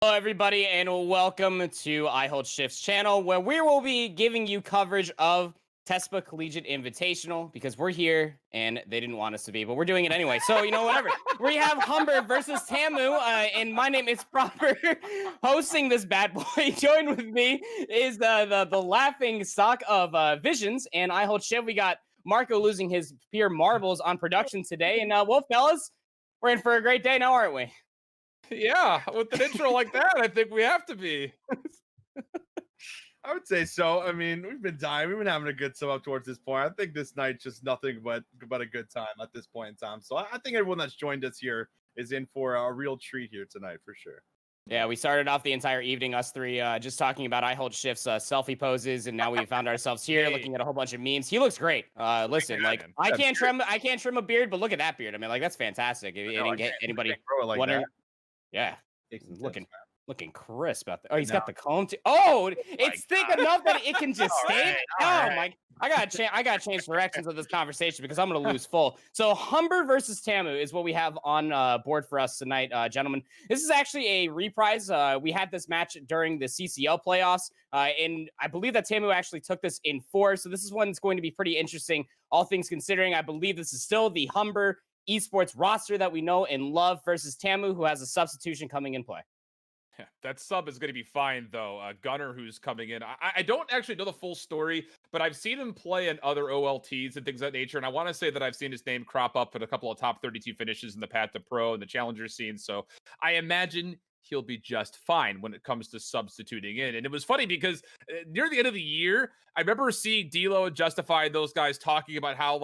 Hello, everybody, and welcome to I Hold Shift's channel, where we will be giving you coverage of Tespa Collegiate Invitational, because we're here, and they didn't want us to be, but we're doing it anyway, so, whatever. We have Humber versus Tamu, and my name is Proper, hosting this bad boy. Joined with me is the laughing stock of Visions, and I Hold Shift. We got Marco losing his pure marbles on production today, and, well, fellas, we're in for a great day now, aren't we? Yeah, with an intro like that, I think we have to be. I would say so. I mean, we've been dying. We've been having a good time up towards this point. I think this night's just nothing but a good time at this point in time. So I think everyone that's joined us here is in for a real treat here tonight for sure. Yeah, we started off the entire evening, us three, just talking about I Hold Shift's selfie poses, and now we found ourselves here looking at a whole bunch of memes. He looks great. Listen, like I can't trim a beard, but look at that beard. I mean, like that's fantastic. If you didn't get anybody wondering. Yeah, looking crisp out there. Oh, he's got the comb too. Oh, it's thick enough that it can just stay. My! I gotta change directions of this conversation because I'm gonna lose full. So Humber versus Tamu is what we have on board for us tonight, gentlemen. This is actually a reprise. We had this match during the CCL playoffs, and I believe that Tamu actually took this in 4. So this is one that's going to be pretty interesting, all things considering. I believe this is still the Humber Esports roster that we know and love versus Tamu, who has a substitution coming in play. Yeah, that sub is going to be fine, though. Gunner, who's coming in. I don't actually know the full story, but I've seen him play in other OLTs and things of that nature, and I want to say that I've seen his name crop up in a couple of top 32 finishes in the Path to Pro and the Challenger scene, so I imagine he'll be just fine when it comes to substituting in. And it was funny because near the end of the year, I remember seeing D'Lo and Justify and those guys talking about how,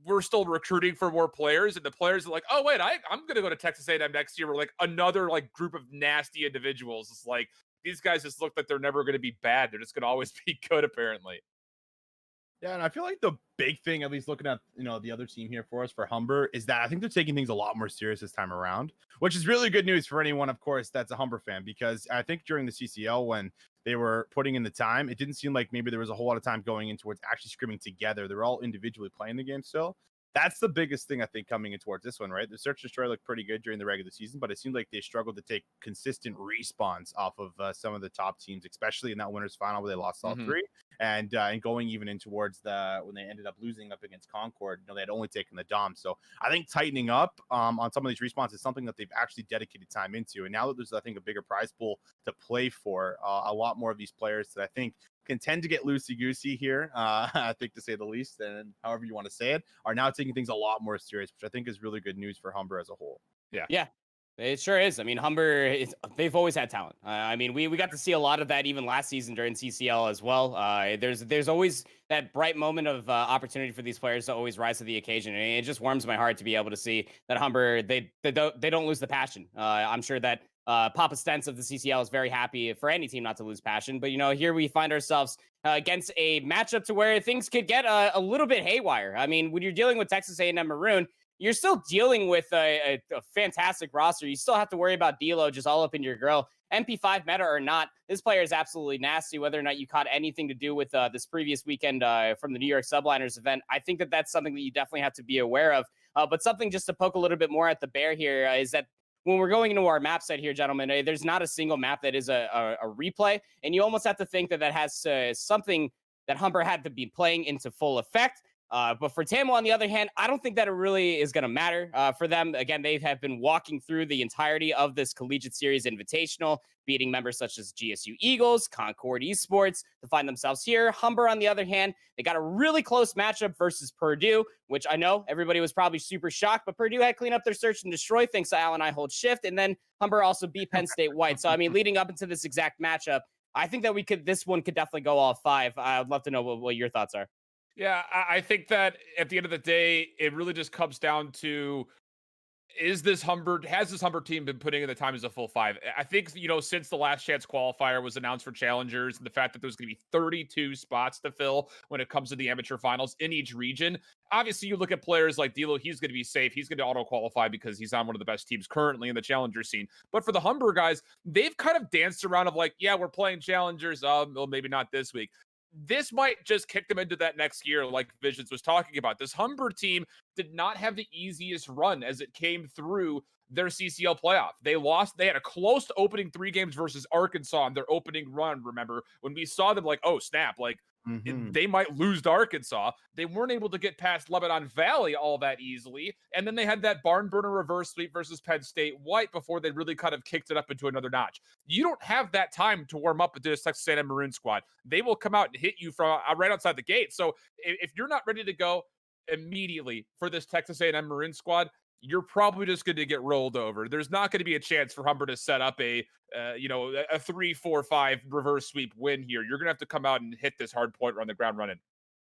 we're still recruiting for more players, and the players are like, oh wait, I'm gonna go to Texas A&M next year. We're like another group of nasty individuals. It's like these guys just look like they're never gonna be bad. They're just gonna always be good, apparently. Yeah, and I feel like the big thing, at least looking at the other team here for us for Humber, is that I think they're taking things a lot more serious this time around, which is really good news for anyone, of course, that's a Humber fan, because I think during the CCL when they were putting in the time, it didn't seem like maybe there was a whole lot of time going in towards actually scrimming together. They're all individually playing the game still. That's the biggest thing I think coming in towards this one, right? The Search and Destroy looked pretty good during the regular season, but it seemed like they struggled to take consistent respawns off of some of the top teams, especially in that winners final where they lost all 3, and going even in towards when they ended up losing up against Concord. They had only taken the Dom. So I think tightening up on some of these respawns is something that they've actually dedicated time into. And now that there's, I think, a bigger prize pool to play for, a lot more of these players that I think can tend to get loosey-goosey here, I think, to say the least, and however you want to say it, are now taking things a lot more serious, which I think is really good news for Humber as a whole. Yeah, it sure is. I mean, Humber, they've always had talent. I mean, we got to see a lot of that even last season during CCL as well. There's always that bright moment of opportunity for these players to always rise to the occasion. And it just warms my heart to be able to see that Humber, they don't lose the passion. I'm sure that Papa Stents of the CCL is very happy for any team not to lose passion. But, here we find ourselves against a matchup to where things could get a little bit haywire. I mean, when you're dealing with Texas A&M Maroon, you're still dealing with a fantastic roster. You still have to worry about D'Lo just all up in your grill. MP5 meta or not, this player is absolutely nasty. Whether or not you caught anything to do with this previous weekend from the New York Subliners event, I think that that's something that you definitely have to be aware of. But something just to poke a little bit more at the bear here is that when we're going into our map set here, gentlemen, there's not a single map that is a replay. And you almost have to think that has something that Humber had to be playing into full effect. But for Tamu, on the other hand, I don't think that it really is going to matter for them. Again, they have been walking through the entirety of this Collegiate Series Invitational, beating members such as GSU Eagles, Concord Esports to find themselves here. Humber, on the other hand, they got a really close matchup versus Purdue, which I know everybody was probably super shocked, but Purdue had cleaned up their search and destroy thanks to Al and I Hold Shift, and then Humber also beat Penn State White. So, I mean, leading up into this exact matchup, I think that this one could definitely go all 5. I'd love to know what your thoughts are. Yeah, I think that at the end of the day, it really just comes down to, has this Humber team been putting in the time as a full 5? I think, since the last chance qualifier was announced for challengers, and the fact that there's going to be 32 spots to fill when it comes to the amateur finals in each region, obviously you look at players like D'Lo, he's going to be safe. He's going to auto-qualify because he's on one of the best teams currently in the challenger scene. But for the Humber guys, they've kind of danced around of yeah, we're playing challengers. Well, maybe not this week. This might just kick them into that next year, like Visions was talking about. This Humber team did not have the easiest run as it came through their CCL playoff. They lost. They had a close opening 3 games versus Arkansas on their opening run. Remember when we saw them like, oh snap, like they might lose to Arkansas. They weren't able to get past Lebanon Valley all that easily. And then they had that barn burner reverse sweep versus Penn State White before they really kind of kicked it up into another notch. You don't have that time to warm up with this Texas A&M Maroon squad. They will come out and hit you from right outside the gate. So if you're not ready to go immediately for this Texas A&M Maroon squad, you're probably just going to get rolled over. There's not going to be a chance for Humber to set up a 3-4-5 reverse sweep win here. You're going to have to come out and hit this hard point or on the ground running.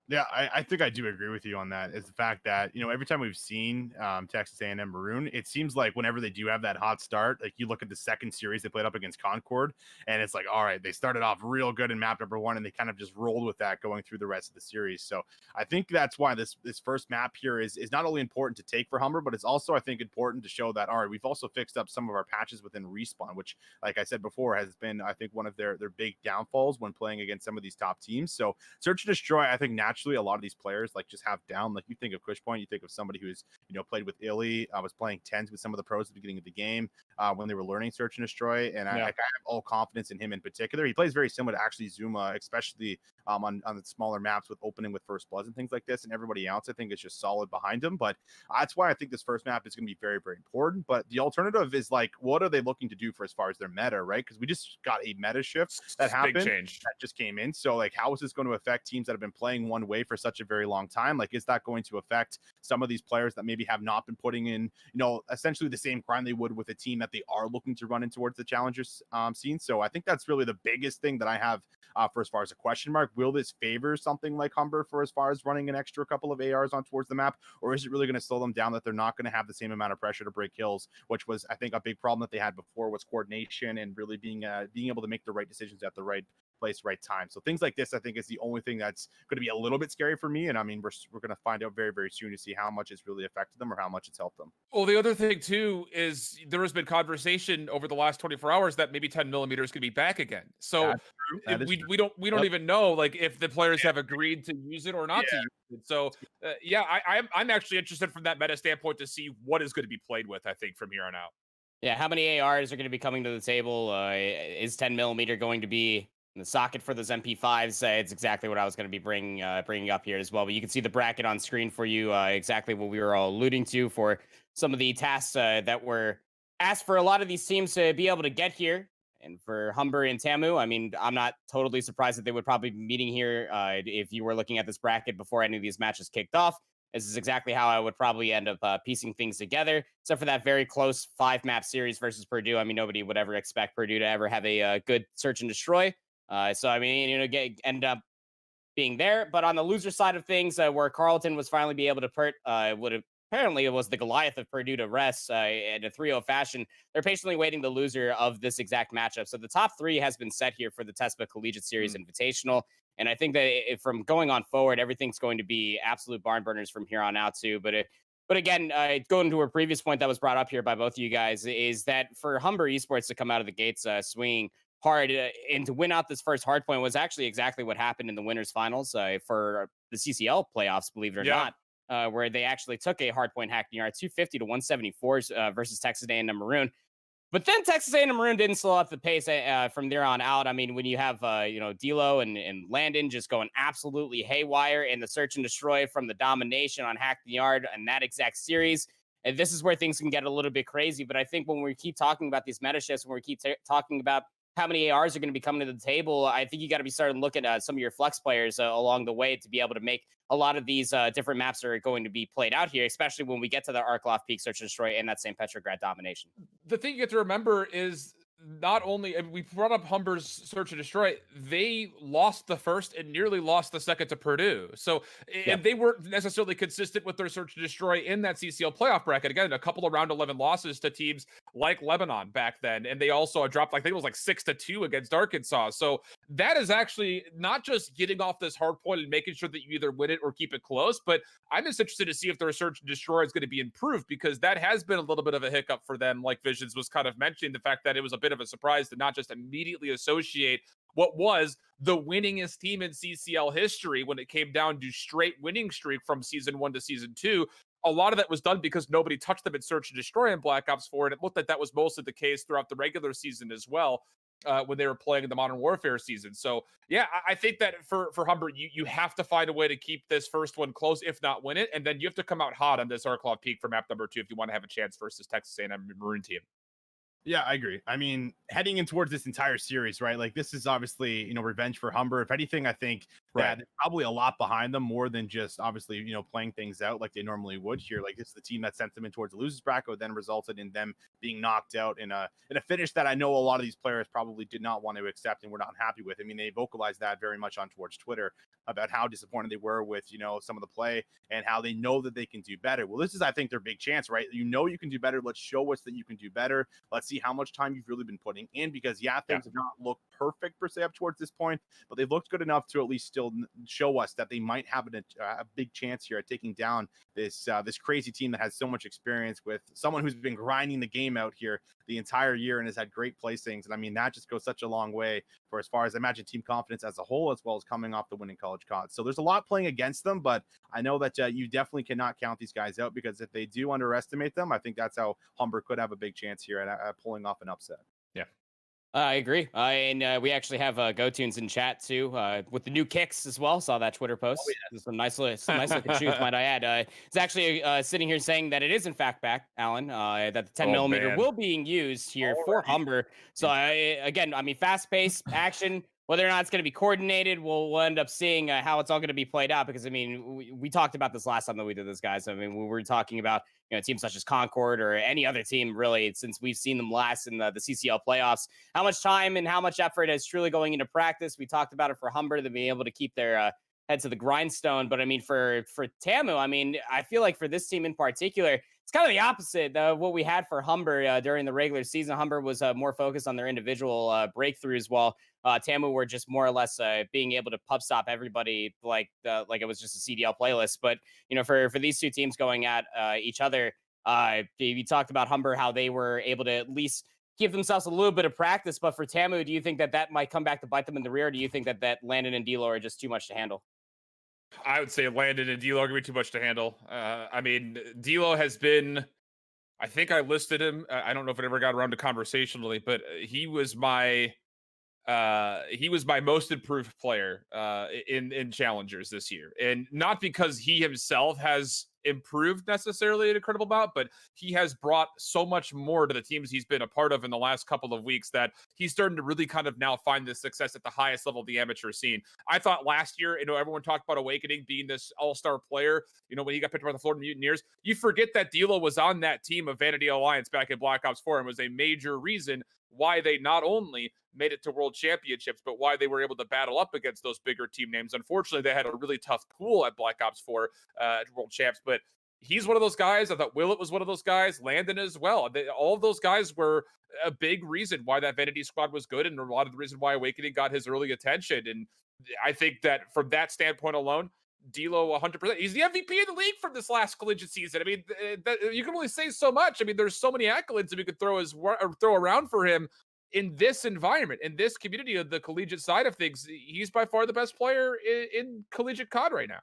Yeah, I think I do agree with you on that. Is the fact that every time we've seen Texas A&M Maroon, it seems like whenever they do have that hot start, like you look at the second series they played up against Concord, and it's like, all right, they started off real good in map number 1, and they kind of just rolled with that going through the rest of the series. So I think that's why this first map here is not only important to take for Humber, but it's also I think important to show that all right, we've also fixed up some of our patches within Respawn, which, like I said before, has been I think one of their big downfalls when playing against some of these top teams. So Search and Destroy, I think naturally a lot of these players like just have down. Like you think of Cushpoint, you think of somebody who's played with Illy, was playing tens with some of the pros at the beginning of the game when they were learning Search and Destroy, and I have all confidence in him in particular. He plays very similar to actually Zuma, especially on the smaller maps with opening with First Bloods and things like this, and everybody else I think is just solid behind him. But that's why I think this first map is going to be very, very important. But the alternative is like, what are they looking to do for as far as their meta, right? Because we just got a meta shift that happened, big change that just came in. So like, how is this going to affect teams that have been playing one way for such a very long time? Like, is that going to affect some of these players that maybe have not been putting in, essentially the same grind they would with a team that they are looking to run in towards the challengers scene? So I think that's really the biggest thing that I have for as far as a question mark. Will this favor something like Humber for as far as running an extra couple of ARs on towards the map, or is it really going to slow them down that they're not going to have the same amount of pressure to break kills, which was I think a big problem that they had before was coordination and really being able to make the right decisions at the right place, right time. So things like this, I think, is the only thing that's going to be a little bit scary for me. And I mean, we're going to find out very, very soon to see how much it's really affected them or how much it's helped them. Well, the other thing too is there has been conversation over the last 24 hours that maybe 10 millimeters could be back again. So we don't even know like if the players have agreed to use it or not to use it. So I'm actually interested from that meta standpoint to see what is going to be played with. I think from here on out. Yeah, how many ARs are going to be coming to the table? Is 10 millimeter going to be in the socket for those MP5s? It's exactly what I was going to be bringing up here as well. But you can see the bracket on screen for you, exactly what we were all alluding to for some of the tasks that were asked for a lot of these teams to be able to get here. And for Humber and Tamu, I mean, I'm not totally surprised that they would probably be meeting here if you were looking at this bracket before any of these matches kicked off. This is exactly how I would probably end up piecing things together, except for that very close 5-map series versus Purdue. I mean, nobody would ever expect Purdue to ever have a good search and destroy. So, I mean, end up being there. But on the loser side of things, where Carleton was finally be able to apparently it was the Goliath of Purdue to rest in a 3-0 fashion. They're patiently waiting the loser of this exact matchup. So the top 3 has been set here for the Tespa Collegiate Series Invitational. And I think that from going on forward, everything's going to be absolute barn burners from here on out too. But again, going to a previous point that was brought up here by both of you guys is that for Humber Esports to come out of the gates swinging hard and to win out this first Hardpoint was actually exactly what happened in the winners finals for the CCL playoffs, believe it or not, where they actually took a Hardpoint Hackney Yard 250 to 174 versus Texas A&M Maroon. But then Texas A&M Maroon didn't slow up the pace from there on out. I mean, when you have D'Lo and Landon just going absolutely haywire in the search and destroy from the Domination on Hackney Yard and that exact series, and this is where things can get a little bit crazy. But I think when we keep talking about these meta shifts, when we keep talking about how many ARs are going to be coming to the table, I think you got to be starting looking at some of your flex players along the way to be able to make a lot of these different maps that are going to be played out here, especially when we get to the Arklov Peak Search and Destroy and that same Petrograd Domination. The thing you have to remember is not only, and we brought up Humber's Search and Destroy, they lost the first and nearly lost the second to Purdue. So, and they weren't necessarily consistent with their Search and Destroy in that CCL playoff bracket. Again, a couple of round 11 losses to teams like Lebanon back then. And they also dropped, I think it was like 6-2 against Arkansas. So that is actually not just getting off this hard point and making sure that you either win it or keep it close, but I'm just interested to see if their Search and Destroy is going to be improved, because that has been a little bit of a hiccup for them. Like Visions was kind of mentioning, the fact that it was a bit of a surprise to not just immediately associate what was the winningest team in CCL history when it came down to straight winning streak from season 1 to season 2 a lot of that was done because nobody touched them in Search and Destroy in Black Ops 4, and it looked like that was mostly the case throughout the regular season as well. When they were playing in the Modern Warfare season. So yeah, I think that for Humber, you have to find a way to keep this first one close, if not win it. And then you have to come out hot on this Arklov Peak for map number 2 if you want to have a chance versus Texas A&M Maroon team. Yeah, I agree. I mean, heading in towards this entire series, right? Like, this is obviously, revenge for Humber. If anything, I think that there's probably a lot behind them more than just obviously, playing things out like they normally would here. Like, it's the team that sent them in towards the losers bracket, then resulted in them being knocked out in a finish that I know a lot of these players probably did not want to accept and were not happy with. I mean, they vocalized that very much on towards Twitter about how disappointed they were with, some of the play and how they know that they can do better. Well, this is, I think, their big chance, right? You can do better. Let's show us that you can do better. Let's see how much time you've really been putting in, because things have not looked perfect per se up towards this point, but they've looked good enough to at least still show us that they might have a big chance here at taking down this crazy team that has so much experience, with someone who's been grinding the game out here the entire year and has had great placings. And I mean, that just goes such a long way for as far as I imagine team confidence as a whole, as well as coming off the winning college COD. So there's a lot playing against them, but I know that you definitely cannot count these guys out, because if they do underestimate them, I think that's how Humber could have a big chance here at pulling off an upset. Yeah. I agree. And we actually have GoTunes in chat too, with the new kicks as well. Saw that Twitter post. Some nice looking shoes, might I add. It's actually sitting here saying that it is in fact back, Alan, that the 10 millimeter will being used here for Humber. So again, I mean, fast paced action. Whether or not it's going to be coordinated, we'll end up seeing how it's all going to be played out. Because I mean, we talked about this last time that we did this, guys. I mean, we were talking about teams such as Concord or any other team, really, since we've seen them last in the CCL playoffs. How much time and how much effort is truly going into practice? We talked about it for Humber, to be able to keep their head to the grindstone. But I mean, for Tamu, I mean, I feel like for this team in particular, it's kind of the opposite of what we had for Humber during the regular season. Humber was more focused on their individual breakthroughs, while Tamu were just more or less being able to pub stop everybody like it was just a CDL playlist. But for these two teams going at each other, you talked about Humber, how they were able to at least give themselves a little bit of practice. But for Tamu, do you think that might come back to bite them in the rear? Or do you think that Landon and D'Lo are just too much to handle? I would say Landon and D'Lo are going to be too much to handle. I mean, D'Lo has been, I think I listed him. I don't know if it ever got around to conversationally, but he was my most improved player in challengers this year. And not because he himself has improved necessarily an incredible amount, but he has brought so much more to the teams he's been a part of in the last couple of weeks that he's starting to really kind of now find this success at the highest level of the amateur scene. I thought last year, everyone talked about Awakening being this all-star player, when he got picked up by the Florida Mutineers. You forget that D'Lo was on that team of Vanity Alliance back in Black Ops 4 and was a major reason why they not only made it to World Championships, but why they were able to battle up against those bigger team names. Unfortunately, they had a really tough pool at Black Ops 4 World Champs, but he's one of those guys. I thought Willett was one of those guys, Landon as well. All of those guys were a big reason why that Vanity squad was good, and a lot of the reason why Awakening got his early attention. And I think that from that standpoint alone, D'Lo 100%. He's the MVP of the league from this last collegiate season. I mean, you can only say so much. I mean, there's so many accolades that we could throw around for him in this environment, in this community of the collegiate side of things. He's by far the best player in collegiate COD right now.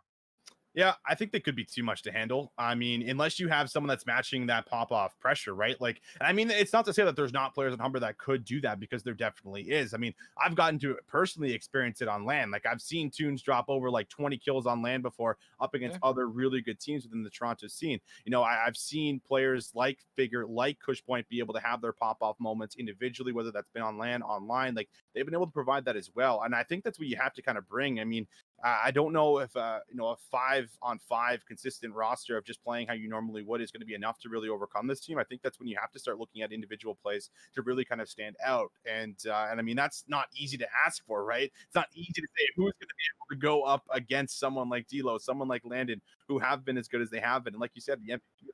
Yeah, I think they could be too much to handle. I mean, unless you have someone that's matching that pop-off pressure, right? Like, I mean, it's not to say that there's not players at Humber that could do that, because there definitely is. I mean, I've gotten to personally experience it on LAN. Like, I've seen Tunes drop over like 20 kills on LAN before up against other really good teams within the Toronto scene. I've seen players like Figure, like Cushpoint be able to have their pop-off moments individually, whether that's been on LAN, online. Like, they've been able to provide that as well. And I think that's what you have to kind of bring. I mean, I don't know if a 5-on-5 consistent roster of just playing how you normally would is going to be enough to really overcome this team. I think that's when you have to start looking at individual plays to really kind of stand out. And I mean, that's not easy to ask for, right? It's not easy to say who's going to be able to go up against someone like D'Lo, someone like Landon, who have been as good as they have been. And like you said, the MVP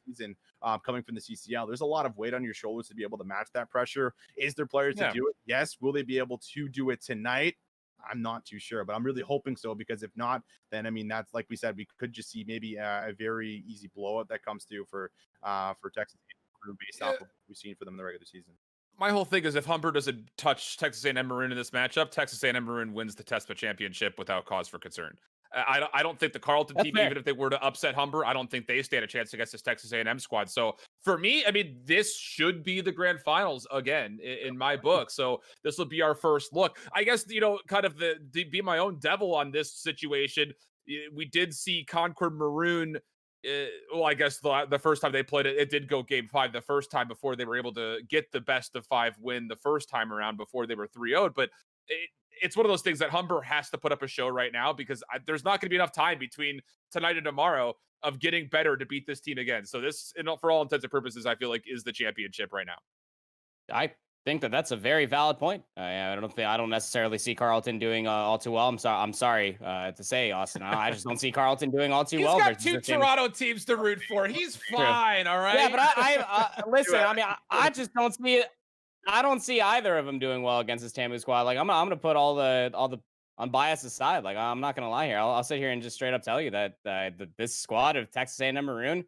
season coming from the CCL, there's a lot of weight on your shoulders to be able to match that pressure. Is there players to do it? Yes. Will they be able to do it tonight? I'm not too sure, but I'm really hoping so, because if not, then I mean, that's like we said, we could just see maybe a very easy blowout that comes through for Texas based off of what we've seen for them in the regular season. My whole thing is, if Humber doesn't touch Texas A&M Maroon in this matchup, Texas A&M Maroon wins the Tespa championship without cause for concern. I don't think the Carleton That's team, fair. even if they were to upset Humber, I don't think they stand a chance against this Texas A&M squad. So for me, I mean, this should be the grand finals again in my book. So this will be our first look. I guess, kind of be my own devil on this situation. We did see Concord Maroon. Well, I guess the first time they played it, it did go game 5 the first time before they were able to get the best of 5 win the first time around before they were 3-0'd. But it's one of those things that Humber has to put up a show right now because there's not going to be enough time between tonight and tomorrow of getting better to beat this team again. So this, for all intents and purposes, I feel like is the championship right now. I think that's a very valid point. I don't necessarily see Carleton doing all too well. I'm sorry to say, Austin. I just don't see Carleton doing all too well. He's got 2 Toronto teams to root for. He's fine, all right. Yeah, but I listen. I mean, I just don't see it. I don't see either of them doing well against this Tamu squad. Like I'm gonna put all the unbiased aside. Like I'm not gonna lie here. I'll sit here and just straight up tell you that this squad of Texas A&M Maroon,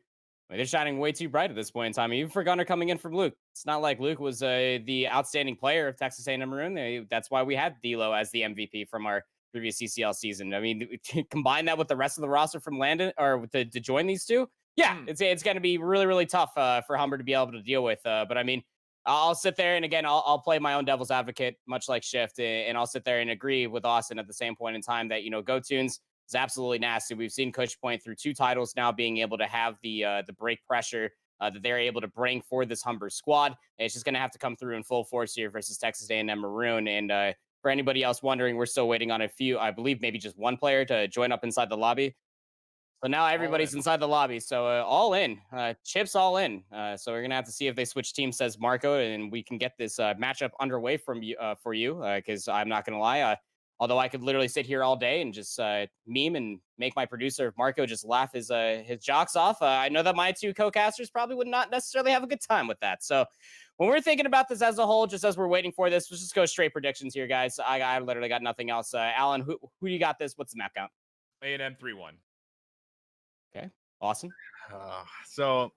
they're shining way too bright at this point in time. Even for Gunner coming in from Luke, it's not like Luke was the outstanding player of Texas A&M Maroon. That's why we had D'Lo as the MVP from our previous CCL season. I mean, combine that with the rest of the roster from Landon or to join these two. Yeah, it's going to be really, really tough for Humber to be able to deal with. But I mean, I'll sit there and again, I'll play my own devil's advocate, much like Shift, and I'll sit there and agree with Austin at the same point in time that Go Tunes is absolutely nasty. We've seen Coach Point through 2 titles now being able to have the break pressure that they're able to bring for this Humber squad. And it's just going to have to come through in full force here versus Texas A&M Maroon. And for anybody else wondering, we're still waiting on a few, I believe maybe just one player to join up inside the lobby. So now everybody's inside the lobby. So all in, chips all in. So we're gonna have to see if they switch teams, says Marco, and we can get this matchup underway from you for you. Because I'm not gonna lie, although I could literally sit here all day and just meme and make my producer Marco just laugh his jocks off. I know that my 2 co-casters probably would not necessarily have a good time with that. So when we're thinking about this as a whole, just as we're waiting for this, let's just go straight predictions here, guys. I literally got nothing else. Alan, who you got this? What's the map count? A&M 3-1. Okay, awesome. So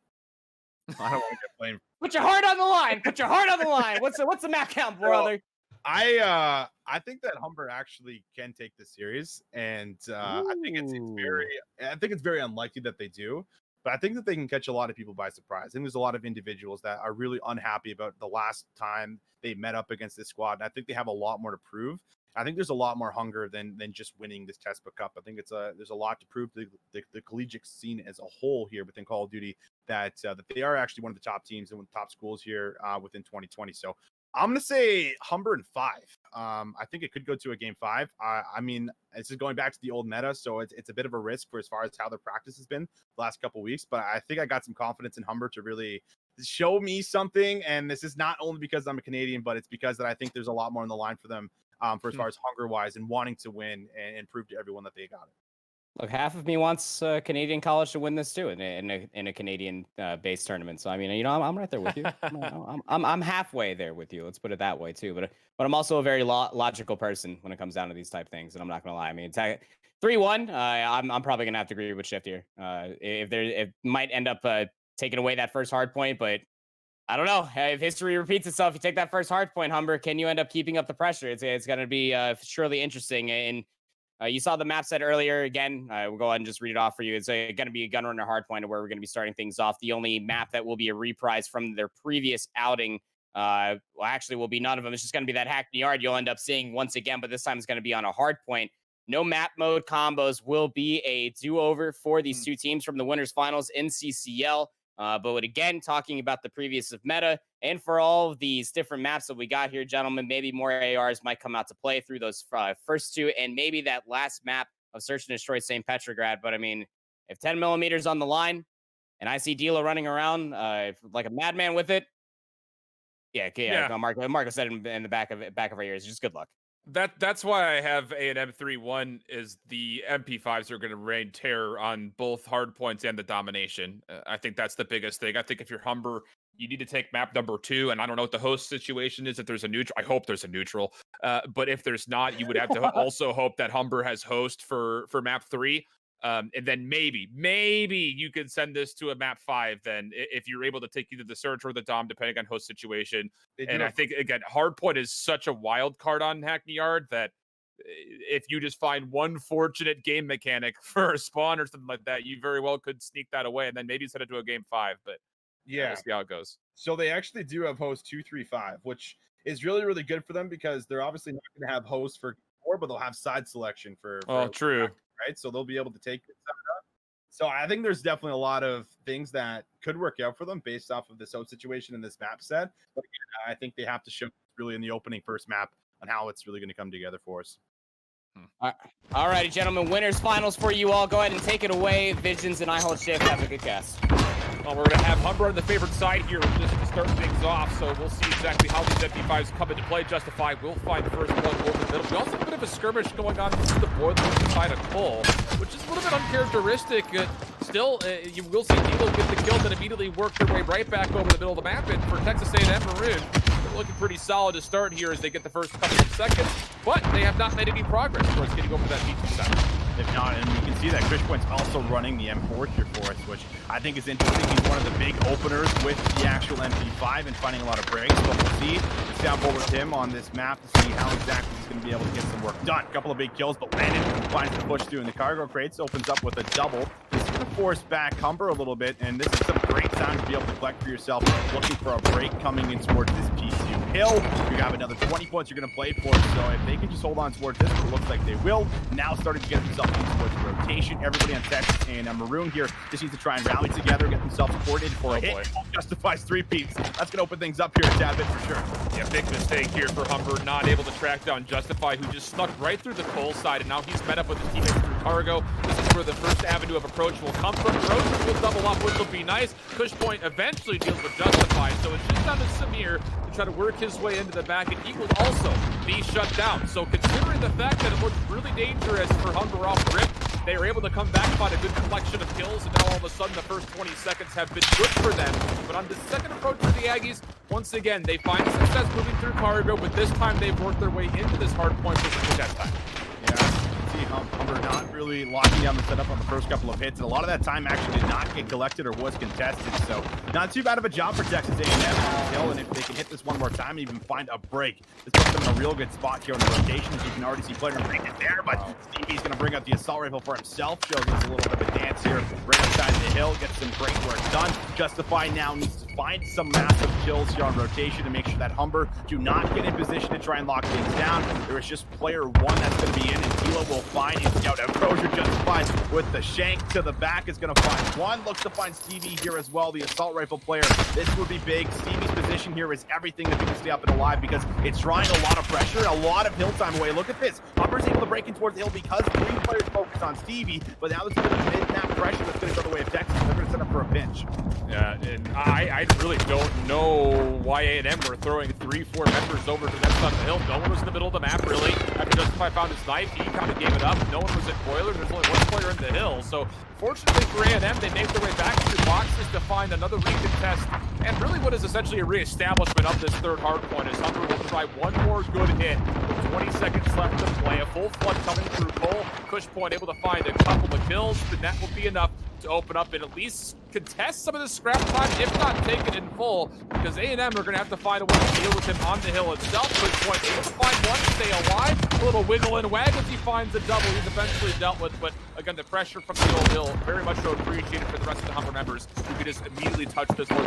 I don't want to get blamed. Put your heart on the line. Put your heart on the line. What's the map count, brother? I think that Humber actually can take the series, and I think it's very unlikely that they do. But I think that they can catch a lot of people by surprise. I think there's a lot of individuals that are really unhappy about the last time they met up against this squad, and I think they have a lot more to prove. I think there's a lot more hunger than just winning this Tespa Cup. I think there's a lot to prove to the collegiate scene as a whole here within Call of Duty that they are actually one of the top teams and one of the top schools here within 2020. So I'm gonna say Humber in 5. I think it could go to a game 5. I mean, this is going back to the old meta, so it's a bit of a risk for as far as how their practice has been the last couple of weeks. But I think I got some confidence in Humber to really show me something. And this is not only because I'm a Canadian, but it's because that I think there's a lot more on the line for them. For as far as hunger wise and wanting to win and prove to everyone that they got it. Look, half of me wants Canadian college to win this too in a Canadian based tournament. So I mean, I'm right there with you. I'm halfway there with you. Let's put it that way too. But I'm also a very logical person when it comes down to these type things, and I'm not gonna lie. I mean, 3-1. I'm probably gonna have to agree with Shift here. It might end up taking away that first hard point, but I don't know. If history repeats itself, you take that first hard point, Humber, can you end up keeping up the pressure? It's going to be surely interesting. And you saw the map set earlier. Again, we'll go ahead and just read it off for you. It's going to be a gun runner hard point where we're going to be starting things off. The only map that will be a reprise from their previous outing, actually will be none of them. It's just going to be that Hackney Yard you'll end up seeing once again, but this time it's going to be on a hard point. No map mode combos will be a do-over for these 2 teams from the winners finals in CCL. But again, talking about the previous of meta and for all of these different maps that we got here, gentlemen, maybe more ARs might come out to play through those first 2 and maybe that last map of Search and Destroy St. Petrograd. But I mean, if 10 millimeters on the line and I see D'Lo running around like a madman with it, yeah. Marco said it in the back of our ears. Just good luck. That's why I have A&M 3-1 is the MP5s are going to rain terror on both Hardpoints and the Domination. I think that's the biggest thing. I think if you're Humber, you need to take map number 2, and I don't know what the host situation is. If there's a neutral, I hope there's a neutral. But if there's not, you would have to also hope that Humber has host for map 3. And then maybe you could send this to a map 5 then if you're able to take either the Search or the Dom, depending on host situation. And I think, again, Hardpoint is such a wild card on Hackney Yard that if you just find one fortunate game mechanic for a spawn or something like that, you very well could sneak that away and then maybe send it to a game 5. But we'll see how it goes. So they actually do have host 235, which is really, really good for them because they're obviously not going to have host for 4, but they'll have side selection for true. Right? So they'll be able to take it. So I think there's definitely a lot of things that could work out for them based off of this host situation and this map set. But again, I think they have to show really in the opening first map on how it's really going to come together for us. All righty, gentlemen, winners finals for you all. Go ahead and take it away. Visions and I hold shift. Have a good cast. Well, we're going to have Humber on the favored side here just to start things off, so we'll see exactly how these MP5s come into play. Justify will find the first one over the middle. We also have a bit of a skirmish going on through the board side of Cole, which is a little bit uncharacteristic. Still, you will see people get the kill and immediately work their way right back over the middle of the map. And for Texas A&M Maroon, they're looking pretty solid to start here as they get the first couple of seconds, but they have not made any progress towards getting over that B2 side. If not, and you can see that Fishpoint's also running the M4 here for us, which I think is interesting. He's one of the big openers with the actual MP5 and finding a lot of breaks. But we'll see. It's down forward with him on this map to see how exactly he's going to be able to get some work done. A couple of big kills, but Landon finds the push through in the cargo crates, opens up with a double. This is going to force back Humber a little bit, and this is some great time to be able to collect for yourself, looking for a break coming in towards this P2 hill. You have another 20 points you're going to play for, so if they can just hold on towards this, it looks like they will. Now starting to get themselves towards the rotation. Everybody on Texas and Maroon here just needs to try and rally together, get themselves coordinated for a hit. Justifies 3 peeps. That's going to open things up here a tad bit for sure. Yeah, big mistake here for Humber, not able to track down Justify, who just snuck right through the Cole side, and now he's met up with his teammates through cargo. This is where the first avenue of approach will come from. Roach will double up, which will be nice. Cushpoint eventually deals with Justify, so it's just down to Samir to try to work his way into the back, and he will also be shut down. So considering the fact that it looks really dangerous for Humber off the rip, they are able to come back, find a good collection of kills, and now all of a sudden the first 20 seconds have been good for them. But on the second approach for the Aggies, once again, they find success moving through cargo, but this time they've worked their way into this hard point for that time. Yeah. Humber not really locking down the setup on the first couple of hits, and a lot of that time actually did not get collected or was contested, so not too bad of a job for Texas A&M on this hill, and if they can hit this one more time and even find a break, this puts them in a real good spot here on the rotation, as you can already see player break it there, but Stevie's going to bring up the assault rifle for himself, shows us a little bit of a dance here, right outside the hill, gets some great work done. Justify now needs to find some massive kills here on rotation to make sure that Humber do not get in position to try and lock things down. There is just player 1 that's going to be in, and Tilo will find his scout approach. Justified with the shank to the back is going to find one. Looks to find Stevie here as well, the assault rifle player. This would be big. Stevie's position here is everything that he can stay up and alive because it's drawing a lot of pressure, a lot of hill time away. Look at this. Humber's able to break in towards the hill because 3 players focus on Stevie, but now there's going to be mid-map pressure that's going to go the way of Texas. They're going to set up for a pinch. Yeah, and I really don't know why A&M were throwing 3-4 members over to that side of the hill. No one was in the middle of the map, really. After Justify found his knife, he kind of gave it up. No one was in Boiler. There's only 1 player in the hill. So, fortunately for A&M, they make their way back through boxes to find another recontest. And really what is essentially a reestablishment of this third hard point is Humber will try one more good hit with 20 seconds left to play. A full flood coming through Cole. Cushpoint able to find a couple of kills, but that will be enough to open up and at least contest some of the scrap time, if not take it in full, because A&M are going to have to find a way to deal with him on the hill itself. Cushpoint able to find one, stay alive, a little wiggle and wag as he finds a double. He's eventually dealt with, but again, the pressure from the old hill very much so appreciated for the rest of the Humber members who could just immediately touch this one.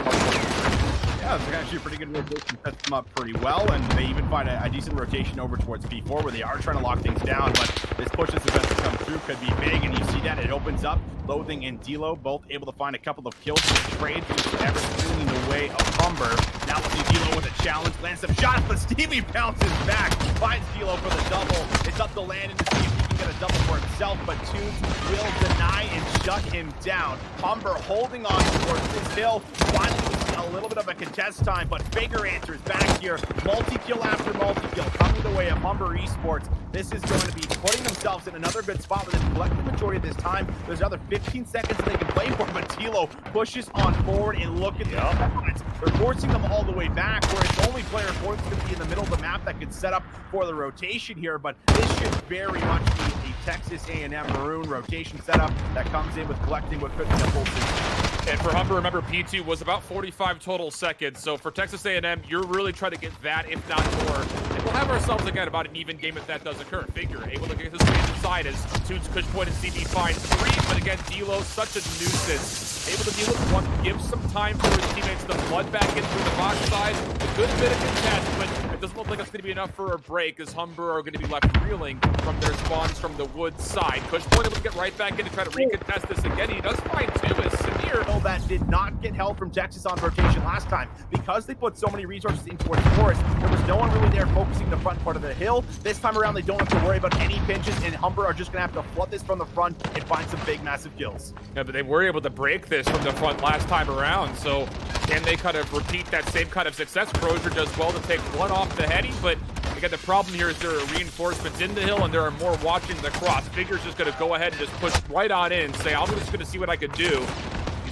Yeah, it's actually a pretty good rotation, sets them up pretty well, and they even find a decent rotation over towards P4 where they are trying to lock things down, but this push as events to come through could be big, and you see that it opens up. Loathing and Dilo both able to find a couple of kills to trade everything in the way of Humber. Now we'll see Dilo with a challenge, lands some shots, but Stevie bounces back, finds Dilo for the double. It's up to Landon to see if he can get a double for himself, but Tubes will deny and shut him down. Humber holding on towards this hill. Finally, we see a little bit of a contest time, but Faker answers back here. Multi-kill after multi-kill coming the way of Humber Esports. This is going to be putting themselves in another good spot where they collect the majority of this time. There's another 15 seconds that they can play for, but Tilo pushes on forward, and look at this. They're forcing them all the way back, where it's only player 4 that's going to be in the middle of the map that could set up for the rotation here, but this should very much be a Texas A&M Maroon rotation setup that comes in with collecting what could be a full season. And for Humber, remember, P2 was about 45 total seconds. So for Texas A&M, you're really trying to get that, if not more. And we'll have ourselves again about an even game if that does occur. Figure able to get this game inside as Toons, Kush Point, and CB find 3, but again, D'Lo such a nuisance. Able to deal with 1, give some time for his teammates to flood back in through the box side. A good bit of contest, but it doesn't look like it's going to be enough for a break as Humber are going to be left reeling from their spawns from the wood side. Kush Point able to get right back in to try to recontest this again. He does find 2 as Samir. That did not get held from Texas on rotation last time because they put so many resources in towards Forest. There was no one really there focusing the front part of the hill. This time around, they don't have to worry about any pinches, and Humber are just going to have to flood this from the front and find some big, massive kills. Yeah, but they were able to break this from the front last time around, so can they kind of repeat that same kind of success? Crozier does well to take 1 off the heady, but again, the problem here is there are reinforcements in the hill, and there are more watching the cross. Figure's just going to go ahead and just push right on in and say, I'm just going to see what I can do.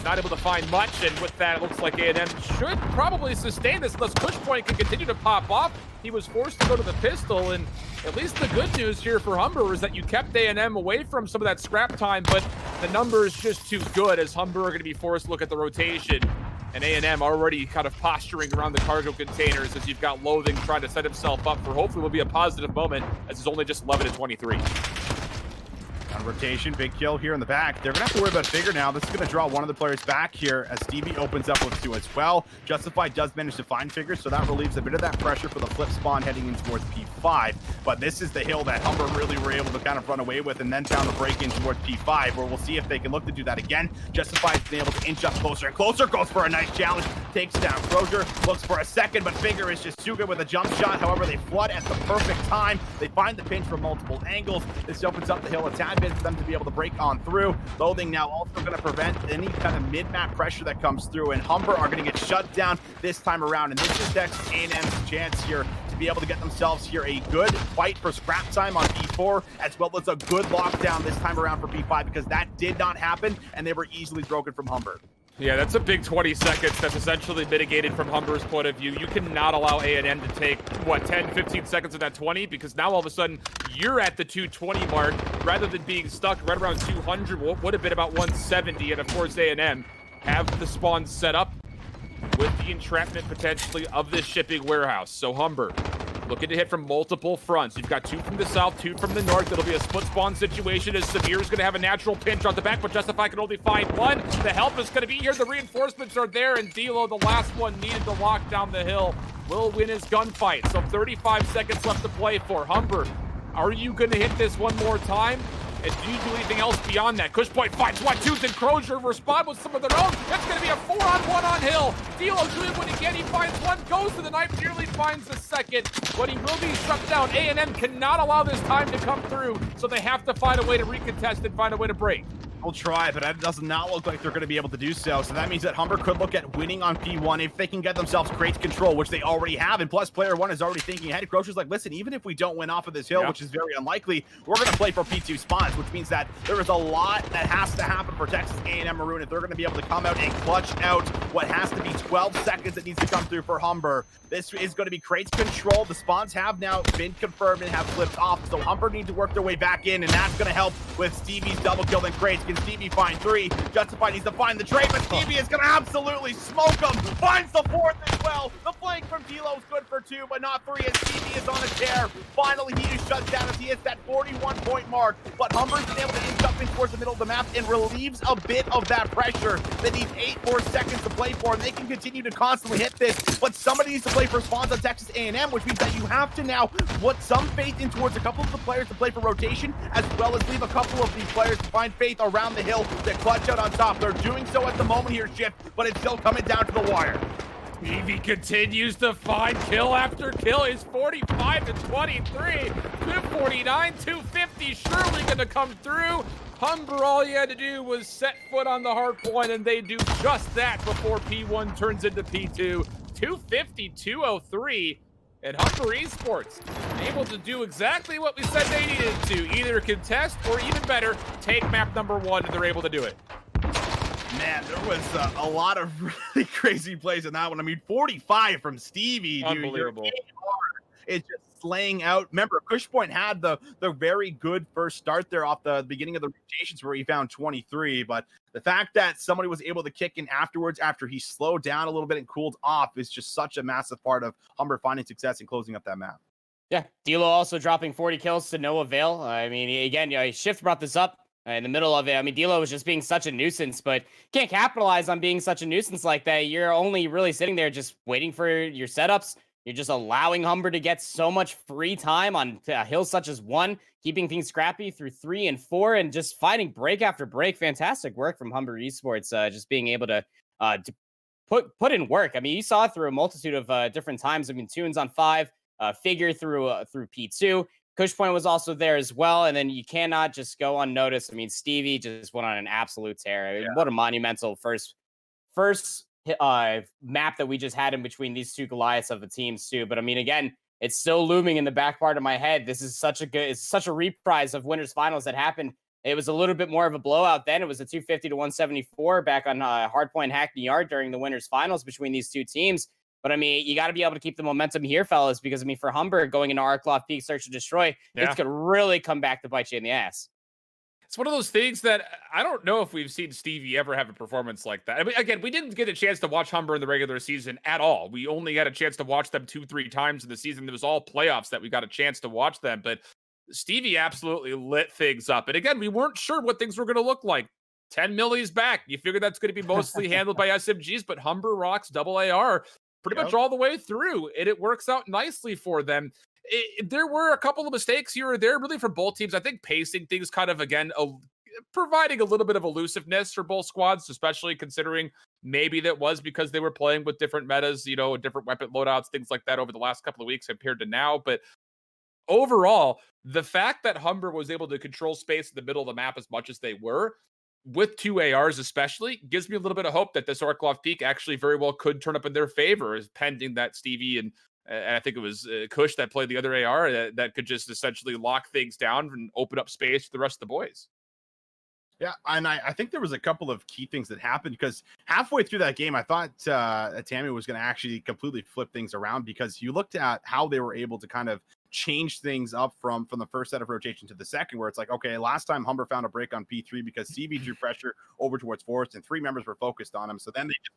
Not able to find much, and with that, it looks like A&M should probably sustain this unless Kush Point can continue to pop off. He was forced to go to the pistol, and at least the good news here for Humber is that you kept A&M away from some of that scrap time, but the number is just too good as Humber are going to be forced to look at the rotation. And A&M already kind of posturing around the cargo containers as you've got Loathing trying to set himself up for hopefully will be a positive moment as it's only just 11-23. On rotation, big kill here in the back. They're going to have to worry about Figure now. This is going to draw one of the players back here as Stevie opens up with 2 as well. Justified does manage to find Figure, so that relieves a bit of that pressure for the flip spawn heading in towards P5. But this is the hill that Humber really were able to kind of run away with, and then found the break in towards P5, where we'll see if they can look to do that again. Justified's been able to inch up closer and closer, goes for a nice challenge, takes down Crozier, looks for a second, but Figure is just too good with a jump shot. However, they flood at the perfect time. They find the pinch from multiple angles. This opens up the hill a tad bit for them to be able to break on through. Loathing now also going to prevent any kind of mid-map pressure that comes through, and Humber are going to get shut down this time around, and this is Texas A&M's chance here to be able to get themselves here a good fight for scrap time on P4, as well as a good lockdown this time around for P5, because that did not happen, and they were easily broken from Humber. Yeah, that's a big 20 seconds that's essentially mitigated from Humber's point of view. You cannot allow A&M to take, 10, 15 seconds of that 20, because now all of a sudden you're at the 220 mark rather than being stuck right around 200, what would have been about 170, and of course A&M have the spawn set up with the entrapment potentially of this shipping warehouse. So Humber looking to hit from multiple fronts. You've got 2 from the south, 2 from the north. It'll be a split spawn situation as Samir's going to have a natural pinch on the back, but Justify can only find 1. The help is going to be here. The reinforcements are there, and D'Lo, the last one needed to lock down the hill, will win his gunfight. So 35 seconds left to play for Humber. Are you going to hit this one more time? And do you do anything else beyond that? Kush Point finds 1, 2, and Crozier respond with some of their own. That's going to be a 4-on-1 on hill. D'Lo doing what he can. He finds 1, goes to the knife, nearly finds the second, but he will be shut down. A&M cannot allow this time to come through, so they have to find a way to recontest and find a way to break. We'll try, but that does not look like they're going to be able to do so. So that means that Humber could look at winning on P1 if they can get themselves crates control, which they already have. And plus, player 1 is already thinking ahead. Crozier's like, listen, even if we don't win off of this hill, which is very unlikely, we're going to play for P2 spots, which means that there is a lot that has to happen for Texas A&M Maroon if they're going to be able to come out and clutch out what has to be 12 seconds that needs to come through for Humber. This is going to be crates control. The spawns have now been confirmed and have flipped off, so Humber need to work their way back in, and that's going to help with Stevie's double kill and crates. Can Stevie find 3? Justified needs to find the trade, but Stevie is going to absolutely smoke him. Finds the 4th as well. The flank from D'Lo is good for 2, but not 3, as Stevie is on a tear. Finally, he is shut down as he hits that 41-point mark, but Humber's been able to inch up in towards the middle of the map and relieves a bit of that pressure. They need 8 more seconds to play for, and they can continue to constantly hit this, but somebody needs to play for spawns on Texas A&M, which means that you have to now put some faith in towards a couple of the players to play for rotation, as well as leave a couple of these players to find faith around the hill to clutch out on top. They're doing so at the moment here, Shift, but it's still coming down to the wire. Evie continues to find kill after kill. He's 45-23, 249, 250, surely gonna come through. Humber, all he had to do was set foot on the Hardpoint, and they do just that before P1 turns into P2. 250, 203, and Humber Esports able to do exactly what we said they needed to, either contest or even better, take map number 1, and they're able to do it. Man, there was a lot of really crazy plays in that one. I mean, 45 from Stevie, dude. Unbelievable. It's just slaying out. Remember, Kush Point had the very good first start there off the beginning of the rotations where he found 23, but the fact that somebody was able to kick in afterwards after he slowed down a little bit and cooled off is just such a massive part of Humber finding success and closing up that map. Yeah, D'Lo also dropping 40 kills to no avail. I mean, again, Shift brought this up in the middle of it. I mean, D'Lo was just being such a nuisance, but can't capitalize on being such a nuisance like that. You're only really sitting there just waiting for your setups. You're just allowing Humber to get so much free time on hills such as 1, keeping things scrappy through 3 and 4, and just fighting break after break. Fantastic work from Humber Esports, just being able to put in work. I mean, you saw it through a multitude of different times. I mean, Tunes on 5, Figure through P2. Cushpoint was also there as well, and then you cannot just go unnoticed. I mean, Stevie just went on an absolute tear. I mean, what a monumental first map that we just had in between these two Goliaths of the teams too. But I mean, again, it's still looming in the back part of my head. This is it's such a reprise of winners finals that happened. It was a little bit more of a blowout then. It was a 250 to 174 back on Hardpoint Hackney Yard during the winners finals between these two teams. But I mean, you got to be able to keep the momentum here, fellas, because I mean, for Humber going into Arcloth Peak Search and Destroy, this could really come back to bite you in the ass. It's one of those things that I don't know if we've seen Stevie ever have a performance like that. I mean, again, we didn't get a chance to watch Humber in the regular season at all. We only had a chance to watch them 2-3 times in the season. It was all playoffs that we got a chance to watch them. But Stevie absolutely lit things up. And again, we weren't sure what things were going to look like. 10 millies back. You figure that's going to be mostly handled by SMGs, but Humber rocks double AR pretty much all the way through, and it works out nicely for them. There were a couple of mistakes here or there, really, for both teams. I think pacing things kind of, again, providing a little bit of elusiveness for both squads, especially considering maybe that was because they were playing with different metas, different weapon loadouts, things like that over the last couple of weeks compared to now. But overall, the fact that Humber was able to control space in the middle of the map as much as they were, with 2 ARs especially, gives me a little bit of hope that this Arcloth Peak actually very well could turn up in their favor, is pending that Stevie and I think it was Kush that played the other AR that could just essentially lock things down and open up space for the rest of the boys. Yeah, and I think there was a couple of key things that happened, because halfway through that game, I thought Tammy was going to actually completely flip things around, because you looked at how they were able to kind of change things up from the first set of rotation to the second, where it's like, okay, last time Humber found a break on P3 because CB drew pressure over towards Forest and 3 members were focused on him. So then they just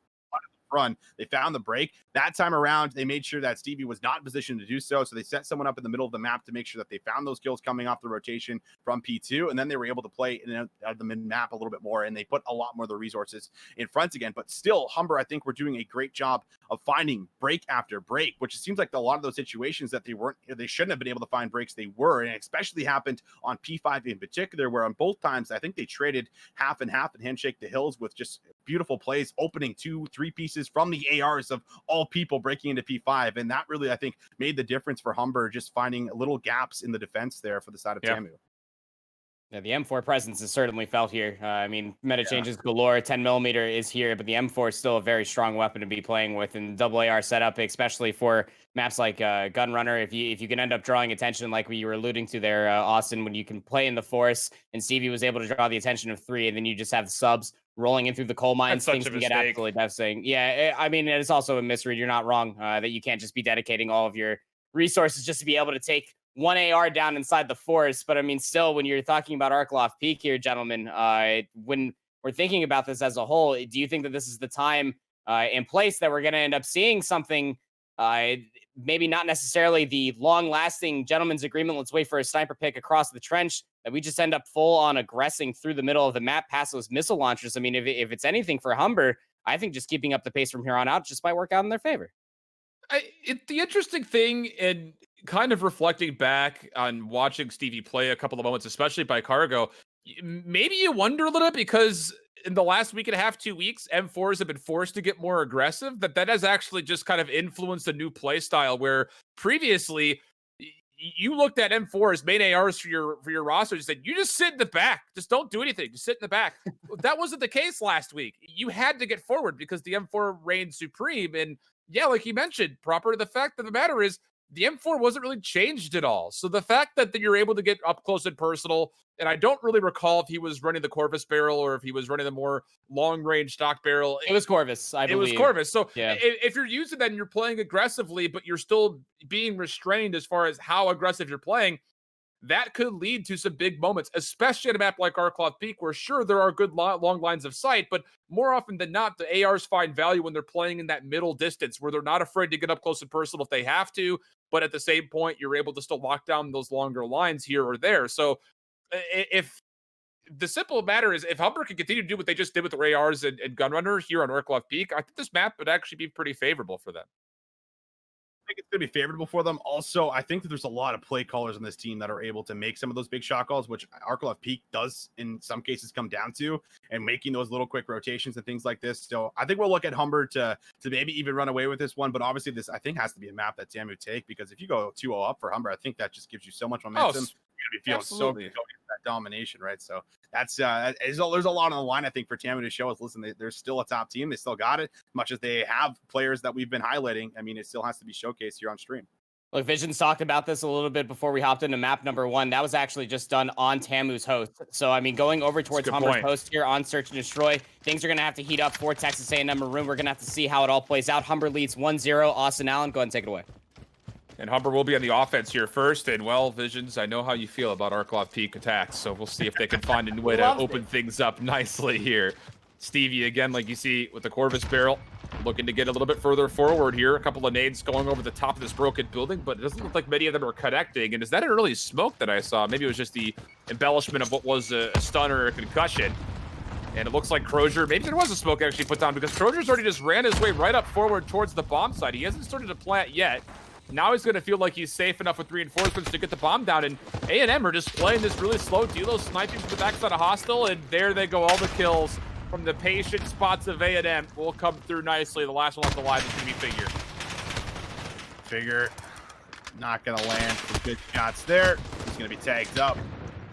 run. They found the break. That time around, they made sure that Stevie was not in position to do so. So they set someone up in the middle of the map to make sure that they found those kills coming off the rotation from P2. And then they were able to play in out of the mid-map a little bit more. And they put a lot more of the resources in front again. But still, Humber, I think, were doing a great job of finding break after break, which it seems like a lot of those situations that they shouldn't have been able to find breaks, they were. And it especially happened on P5 in particular, where on both times, I think they traded half and half and handshake the hills with just beautiful plays, opening 2-3 pieces from the ARs of all people breaking into P5. And that really, I think, made the difference for Humber, just finding little gaps in the defense there for the side of Tamu. Yeah, the M4 presence is certainly felt here. I mean, meta changes galore. 10mm is here, but the M4 is still a very strong weapon to be playing with in double AR setup, especially for maps like Gunrunner. If you can end up drawing attention, like we were alluding to there, Austin, when you can play in the forest, and Stevie was able to draw the attention of 3, and then you just have subs rolling in through the coal mines, things can get absolutely devastating. Yeah, I mean, it's also a misread. You're not wrong that you can't just be dedicating all of your resources just to be able to take 1 AR down inside the forest. But I mean, still, when you're talking about Arcloth Peak here, gentlemen, when we're thinking about this as a whole, do you think that this is the time in place that we're going to end up seeing something, maybe not necessarily the long-lasting gentleman's agreement, let's wait for a sniper pick across the trench, that we just end up full-on aggressing through the middle of the map past those missile launchers? I mean, if it's anything for Humber, I think just keeping up the pace from here on out just might work out in their favor. The interesting thing, and kind of reflecting back on watching Stevie play a couple of moments, especially by Cargo, maybe you wonder a little bit, because in the last week and a half, 2 weeks, M4s have been forced to get more aggressive, that has actually just kind of influenced a new play style, where previously you looked at M4's main ARs for your roster and said, you just sit in the back. Just don't do anything. Just sit in the back. That wasn't the case last week. You had to get forward because the M4 reigned supreme. And yeah, like you mentioned, Proper, the fact of the matter is the M4 wasn't really changed at all. So the fact that you're able to get up close and personal, and I don't really recall if he was running the Corvus barrel or if he was running the more long-range stock barrel. It was Corvus, I believe. It was Corvus. So yeah, if you're using that and you're playing aggressively, but you're still being restrained as far as how aggressive you're playing, that could lead to some big moments, especially at a map like Arcloth Peak, where sure, there are good long lines of sight, but more often than not, the ARs find value when they're playing in that middle distance, where they're not afraid to get up close and personal if they have to, but at the same point, you're able to still lock down those longer lines here or there. So if the simple matter is, if Humber can continue to do what they just did with the Rayars and Gunrunner here on Orklov Peak, I think this map would actually be pretty favorable for them. I think it's going to be favorable for them. Also, I think that there's a lot of play callers on this team that are able to make some of those big shot calls, which Orklov Peak does in some cases come down to, and making those little quick rotations and things like this. So I think we'll look at Humber to maybe even run away with this one. But obviously, this I think has to be a map that Tamu take, because if you go 2-0 up for Humber, I think that just gives you so much momentum. You're going to be feeling so good going into that domination, right? So that's there's a lot on the line, I think, for Tamu to show us, listen, they're still a top team. They still got it, much as they have players that we've been highlighting. I mean, it still has to be showcased here on stream. Look, Visions talked about this a little bit before we hopped into map number 1. That was actually just done on Tamu's host. So, I mean, going over towards Humber's host here on Search and Destroy, things are going to have to heat up for Texas A&M Maroon. We're going to have to see how it all plays out. Humber leads 1-0. Austin Allen, go ahead and take it away. And Humber will be on the offense here first. And, well, Visions, I know how you feel about Orklov Peak attacks, so we'll see if they can find a way to open things up nicely here. Stevie, again, like you see with the Corvus barrel, looking to get a little bit further forward here. A couple of nades going over the top of this broken building, but it doesn't look like many of them are connecting. And is that an early smoke that I saw? Maybe it was just the embellishment of what was a stun or a concussion. And it looks like Crozier, maybe there was a smoke actually put down, because Crozier's already just ran his way right up forward towards the bomb site. He hasn't started to plant yet. Now he's going to feel like he's safe enough with reinforcements to get the bomb down. And A&M are just playing this really slow. Dilo sniping from the backside of Hostile, and there they go. All the kills from the patient spots of A&M will come through nicely. The last one left alive is going to be Figure. Figure not going to land some good shots there. He's going to be tagged up.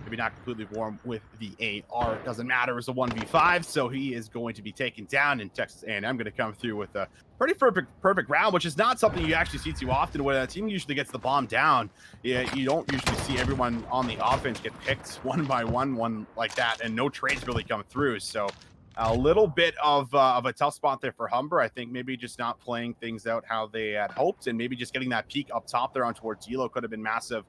Maybe not completely warm with the AR. It doesn't matter. It's a 1v5, so he is going to be taken down. And Texas A&M going to come through with a pretty perfect round, which is not something you actually see too often. When a team usually gets the bomb down, you don't usually see everyone on the offense get picked one by one like that, and no trades really come through. So a little bit of a tough spot there for Humber. I think maybe just not playing things out how they had hoped, and maybe just getting that peak up top there on towards Dilo could have been massive.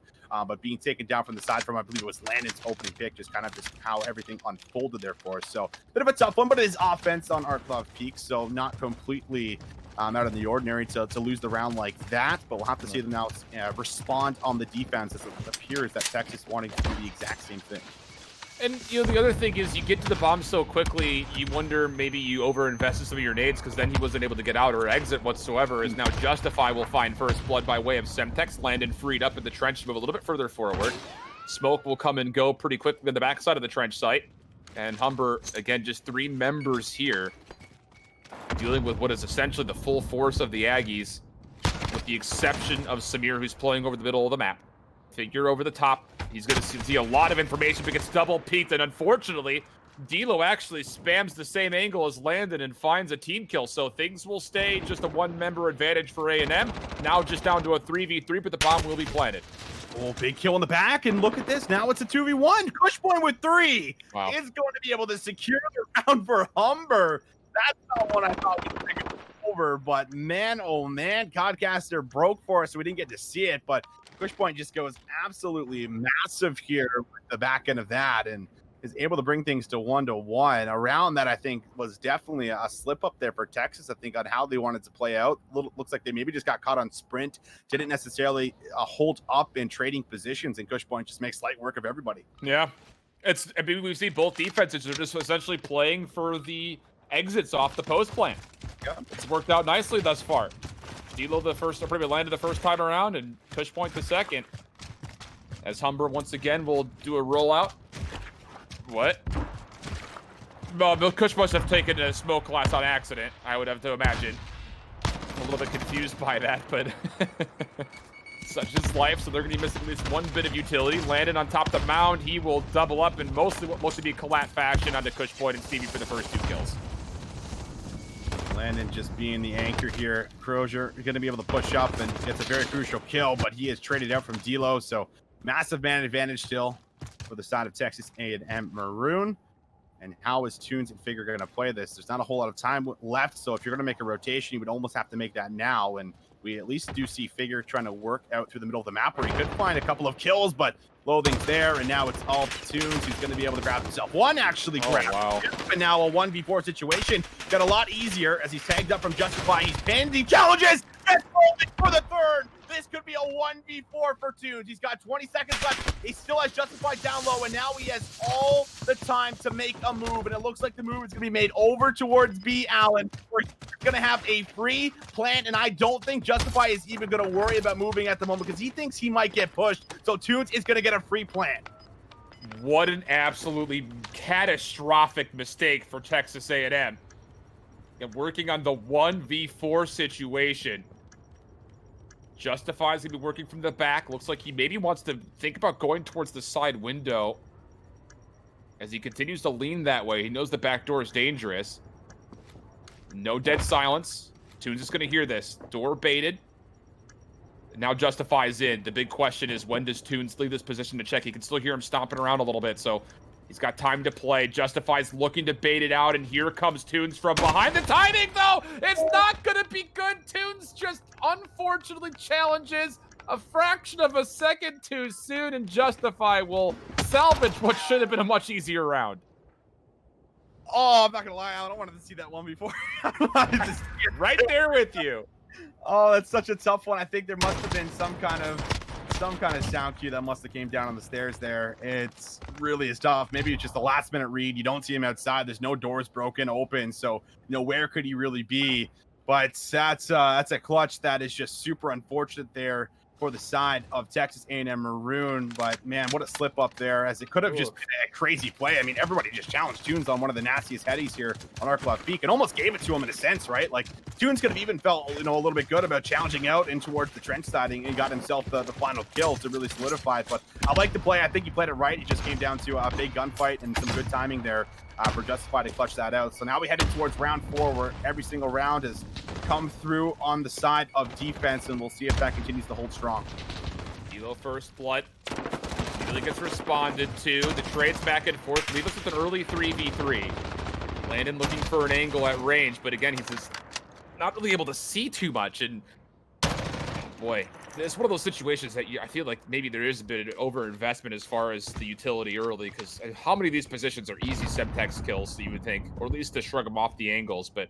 But being taken down from the side from, I believe it was Landon's opening pick, just kind of just how everything unfolded there for us. So bit of a tough one, but it is offense on Orklov Peak, so not completely out of the ordinary to lose the round like that. But we'll have to see them now respond on the defense, as it appears that Texas wanting to do the exact same thing. And, you know, the other thing is you get to the bomb so quickly, you wonder maybe you overinvested some of your nades, because then he wasn't able to get out or exit whatsoever. As now Justify will find first blood by way of Semtex. Landon freed up in the trench to move a little bit further forward. Smoke will come and go pretty quickly on the backside of the trench site. And Humber, again, just 3 members here, dealing with what is essentially the full force of the Aggies, with the exception of Samir, who's playing over the middle of the map. Figure over the top. He's going to see a lot of information, but gets double peeked, and unfortunately, Dilo actually spams the same angle as Landon and finds a team kill, so things will stay just a 1-member advantage for A&M. Now just down to a 3v3, but the bomb will be planted. Oh, big kill in the back, and look at this. Now it's a 2v1. Cushpoint with 3 wow. is going to be able to secure the round for Humber. That's not what I thought was going to go over, but man, oh man, Codcaster broke for us, so we didn't get to see it, but Cushpoint just goes absolutely massive here with the back end of that, and is able to bring things to 1-1. A round that I think was definitely a slip up there for Texas, I think, on how they wanted to play out. Looks like they maybe just got caught on sprint, didn't necessarily hold up in trading positions, and Cushpoint just makes light work of everybody. Yeah, I mean, we see both defenses are just essentially playing for the exits off the post plant. Yeah. It's worked out nicely thus far. Dilo probably landed the first time around, and Cushpoint the second. As Humber once again will do a rollout. What? Well, Cush must have taken a smoke class on accident, I would have to imagine. I'm a little bit confused by that, but such is life, so they're going to be missing at least one bit of utility. Landon on top of the mound, he will double up in mostly be collat fashion onto Cushpoint and Stevie for the first 2 kills. Landon just being the anchor here. Crozier going to be able to push up and gets a very crucial kill, but he is traded out from Dilo, so massive man advantage still for the side of Texas A&M Maroon. And how is Tunes and Figure going to play this? There's not a whole lot of time left, so if you're going to make a rotation, you would almost have to make that now, and we at least do see Figure trying to work out through the middle of the map, where he could find a couple of kills, but Loathing's there, and now it's all Tunes who's going to be able to grab himself. One actually grabbed. Wow. And now a 1v4 situation got a lot easier as he's tagged up from Justify. He's pinned. He challenges. That's Loathing for the third. this could be a 1v4 for Tunes. He's got 20 seconds left. He still has Justified down low, and now he has all the time to make a move, and it looks like the move is going to be made over towards B Allen, where he's going to have a free plant, and I don't think Justify is even going to worry about moving at the moment because he thinks he might get pushed, so Tunes is going to get a free plant. What an absolutely catastrophic mistake for Texas A&M. And working on the 1v4 situation. Justify's gonna be working from the back. Looks like he maybe wants to think about going towards the side window. As he continues to lean that way, he knows the back door is dangerous. No dead silence. Tunes is gonna hear this. Door baited. Now Justify's in. The big question is, when does Tunes leave this position to check? He can still hear him stomping around a little bit, so he's got time to play. Justify's looking to bait it out, and here comes Tunes from behind. The timing, though, it's not going to be good. Tunes just unfortunately challenges a fraction of a second too soon, and Justify will salvage what should have been a much easier round. Oh, I'm not going to lie, Alan. I wanted to see that one before. I wanted to see it. Right there with you. Oh, that's such a tough one. I think there must have been some kind of sound cue that must have came down on the stairs there. It's really is tough. Maybe it's just a last minute read. You don't see him outside. There's no doors broken open. So, where could he really be? But that's a clutch that is just super unfortunate there for the side of Texas A&M Maroon. But man, what a slip up there, as it could have just been a crazy play. I mean, everybody just challenged Tunes on one of the nastiest headies here on Arc Left Peak and almost gave it to him in a sense, right? Like Tunes could have even felt, a little bit good about challenging out in towards the trench siding and got himself the final kill to really solidify it. But I like the play. I think he played it right. It just came down to a big gunfight and some good timing there for Justify to clutch that out. So now we headed towards round 4, where every single round has come through on the side of defense, and we'll see if that continues to hold strong. Elo first blood. Really gets responded to. The trades back and forth leave us with an early 3v3. Landon looking for an angle at range, but again, he's just not really able to see too much. And boy, it's one of those situations that I feel like maybe there is a bit of over-investment as far as the utility early, because how many of these positions are easy Semtex kills, you would think, or at least to shrug them off the angles, but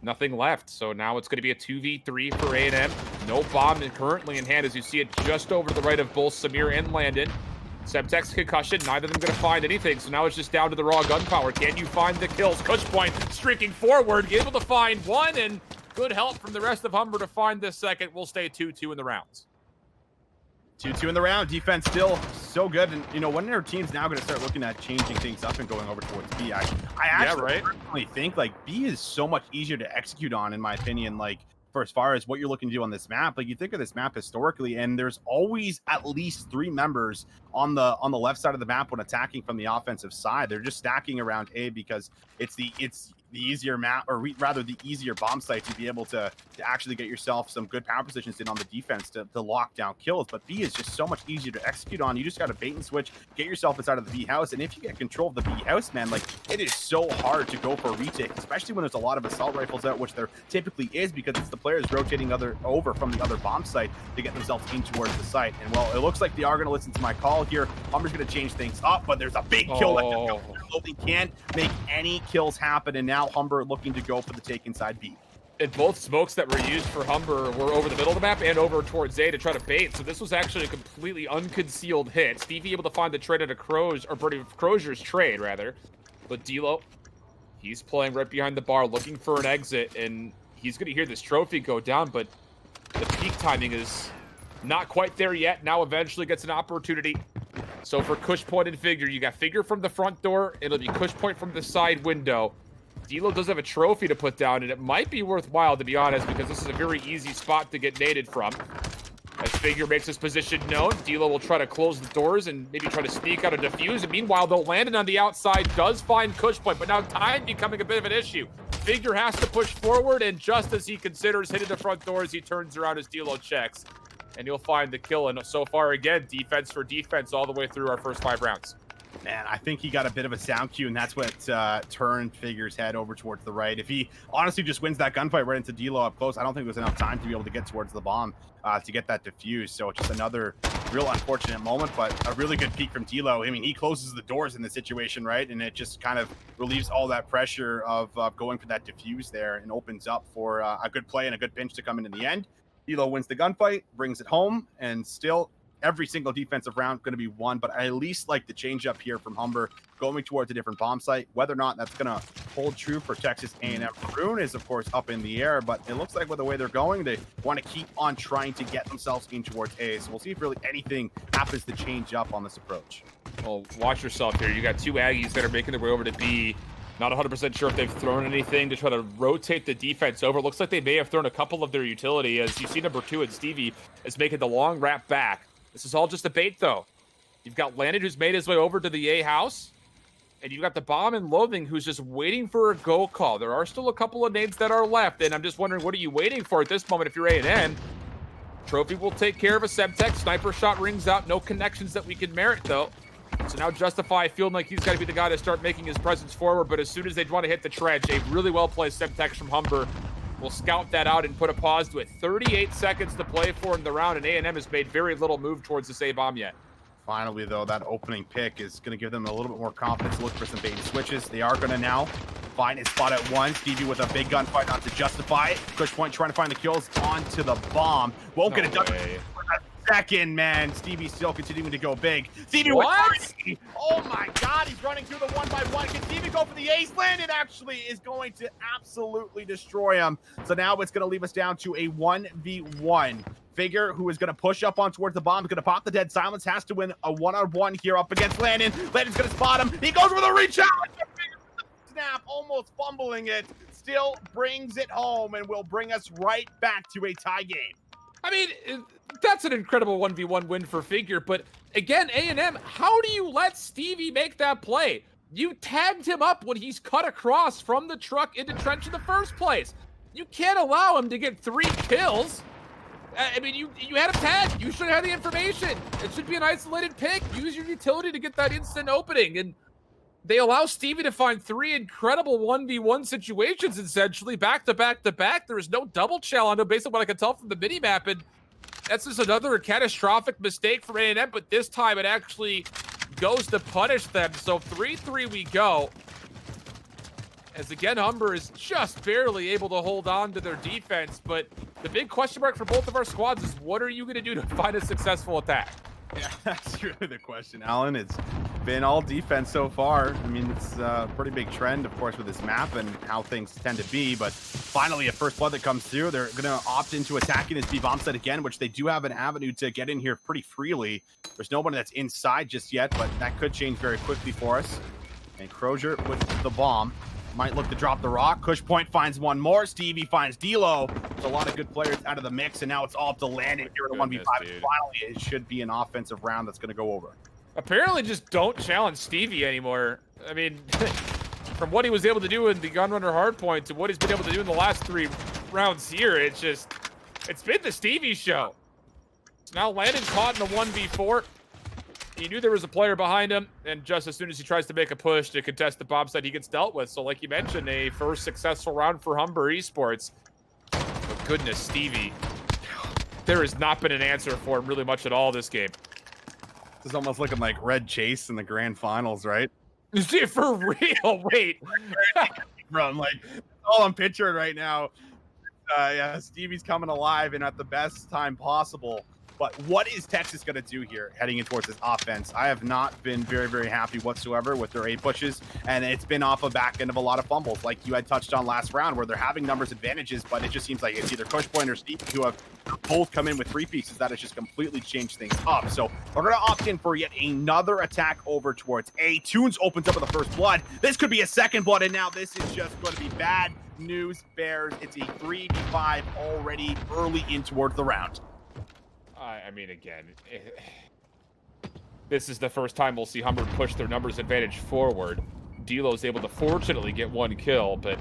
nothing left. So now it's going to be a 2v3 for A&M. No bomb currently in hand, as you see it just over to the right of both Samir and Landon. Semtex concussion, neither of them going to find anything, so now it's just down to the raw gunpowder. Can you find the kills? Cushpoint streaking forward, able to find one, and good help from the rest of Humber to find this second. We'll stay 2-2 in the rounds. 2-2 in the round. Defense still so good. And, when are teams now going to start looking at changing things up and going over towards B? I actually personally think, B is so much easier to execute on, in my opinion, for as far as what you're looking to do on this map. You think of this map historically, and there's always at least 3 members on the left side of the map when attacking from the offensive side. They're just stacking around A because it's the easier map, or rather the easier bomb site to be able to actually get yourself some good power positions in on the defense to lock down kills. But B is just so much easier to execute on. You just got to bait and switch, get yourself inside of the B house, and if you get control of the B house, man, it is so hard to go for a retake, especially when there's a lot of assault rifles out, which there typically is, because it's the players rotating over from the other bomb site to get themselves in towards the site. And well, it looks like they are going to listen to my call here. Humber's going to change things up, but there's a big kill that just goes through. They can't make any kills happen, and now Humber looking to go for the take inside B. And both smokes that were used for Humber were over the middle of the map and over towards A to try to bait. So this was actually a completely unconcealed hit. Stevie able to find the trade at a Crozier's trade, rather. But D'Lo, he's playing right behind the bar, looking for an exit, and he's going to hear this trophy go down, but the peak timing is not quite there yet. Now eventually gets an opportunity. So for Cushpoint and Figure, you got Figure from the front door. It'll be Cushpoint from the side window. D'Lo does have a trophy to put down, and it might be worthwhile, to be honest, because this is a very easy spot to get naded from. As Figure makes his position known, D'Lo will try to close the doors and maybe try to sneak out a defuse. And meanwhile, though, Landon on the outside does find Cushpoint, but now time becoming a bit of an issue. Figure has to push forward, and just as he considers hitting the front doors, he turns around as D'Lo checks, and he'll find the kill. And so far, again, defense for defense all the way through our first 5 rounds. Man, I think he got a bit of a sound cue, and that's what turned Figure's head over towards the right. If he honestly just wins that gunfight right into D'Lo up close, I don't think there's enough time to be able to get towards the bomb to get that defuse. So it's just another real unfortunate moment, but a really good peek from D'Lo. I mean, he closes the doors in the situation, right? And it just kind of relieves all that pressure of going for that defuse there and opens up for a good play and a good pinch to come in the end. Elo wins the gunfight, brings it home, and still every single defensive round going to be won. But I at least like the change up here from Humber going towards a different bomb site. Whether or not that's going to hold true for Texas A&M Maroon is, of course, up in the air. But it looks like with the way they're going, they want to keep on trying to get themselves in towards A. So we'll see if really anything happens to change up on this approach. Well, watch yourself here. You got two Aggies that are making their way over to B. Not 100% sure if they've thrown anything to try to rotate the defense over. Looks like they may have thrown a couple of their utility, as you see number 2 and Stevie is making the long wrap back. This is all just a bait, though. You've got Landon, who's made his way over to the A house, and you've got the Bomb and Loathing, who's just waiting for a go call. There are still a couple of nades that are left, and I'm just wondering, what are you waiting for at this moment if you're A&M? Trophy will take care of a Semtech. Sniper shot rings out. No connections that we can merit, though. So now Justify feeling like he's got to be the guy to start making his presence forward, but as soon as they want to hit the trench, a really well-placed Semtech from Humber will scout that out and put a pause to it. 38 seconds to play for in the round, and A&M has made very little move towards this A-bomb yet. Finally, though, that opening pick is going to give them a little bit more confidence to look for some bait and switches. They are going to now find his spot at 1. Stevie with a big gunfight not to Justify. Pushpoint trying to find the kills onto the bomb. Won't get it done for a second, man. Stevie still continuing to go big. Stevie with 3. Oh my God, he's running through the 1-by-1. Can Stevie go for the ace? Landon actually is going to absolutely destroy him. So now it's going to leave us down to a 1v1. Figure, who is going to push up on towards the bomb, is going to pop the dead silence, has to win a 1-on-1 here up against Landon. Landon's going to spot him. He goes with a re-challenge. Snap, almost fumbling it. Still brings it home and will bring us right back to a tie game. I mean, that's an incredible 1v1 win for Figure, but again, A&M, how do you let Stevie make that play? You tagged him up when he's cut across from the truck into trench in the first place. You can't allow him to get 3 kills. I mean, you had him tagged. You should have the information. It should be an isolated pick. Use your utility to get that instant opening. And they allow Stevie to find 3 incredible 1v1 situations, essentially, back to back to back. There is no double challenge, based on what I can tell from the minimap. And that's just another catastrophic mistake from A&M, but this time it actually goes to punish them. So 3-3 we go. As again, Humber is just barely able to hold on to their defense, but the big question mark for both of our squads is, what are you going to do to find a successful attack? Yeah, that's really the question, Alan. It's been all defense so far. I mean, it's a pretty big trend, of course, with this map and how things tend to be, but finally a first blood that comes through. They're going to opt into attacking this B-bomb set again, which they do have an avenue to get in here pretty freely. There's nobody that's inside just yet, but that could change very quickly for us. And Crozier with the bomb. Might look to drop the rock. Pushpoint finds one more. Stevie finds D'Lo. There's a lot of good players out of the mix, and now it's all up to Landon here in a 1v5. Finally, it should be an offensive round that's going to go over. Apparently, just don't challenge Stevie anymore. I mean, from what he was able to do in the Gunrunner Hardpoint to what he's been able to do in the last 3 rounds here, it's been the Stevie show. So now Landon caught in the 1v4. He knew there was a player behind him, and just as soon as he tries to make a push to contest the bomb site, he gets dealt with. So like you mentioned, a first successful round for Humber Esports. But goodness, Stevie, there has not been an answer for him really much at all this game. This is almost looking like Red Chase in the grand finals, right? Is it for real? Wait. From like, all I'm picturing right now. Yeah, Stevie's coming alive and at the best time possible. But what is Texas going to do here heading in towards this offense? I have not been very, very happy whatsoever with their A pushes, and it's been off the back end of a lot of fumbles, like you had touched on last round, where they're having numbers advantages, but it just seems like it's either Pushpoint or Steve who have both come in with 3 pieces. That has just completely changed things up. So we're going to opt in for yet another attack over towards A. Tunes opens up with the first blood. This could be a second blood, and now this is just going to be bad news bears. It's a 3v5 already early in towards the round. I mean, again, this is the first time we'll see Humber push their numbers advantage forward. D'Lo's able to fortunately get 1 kill, but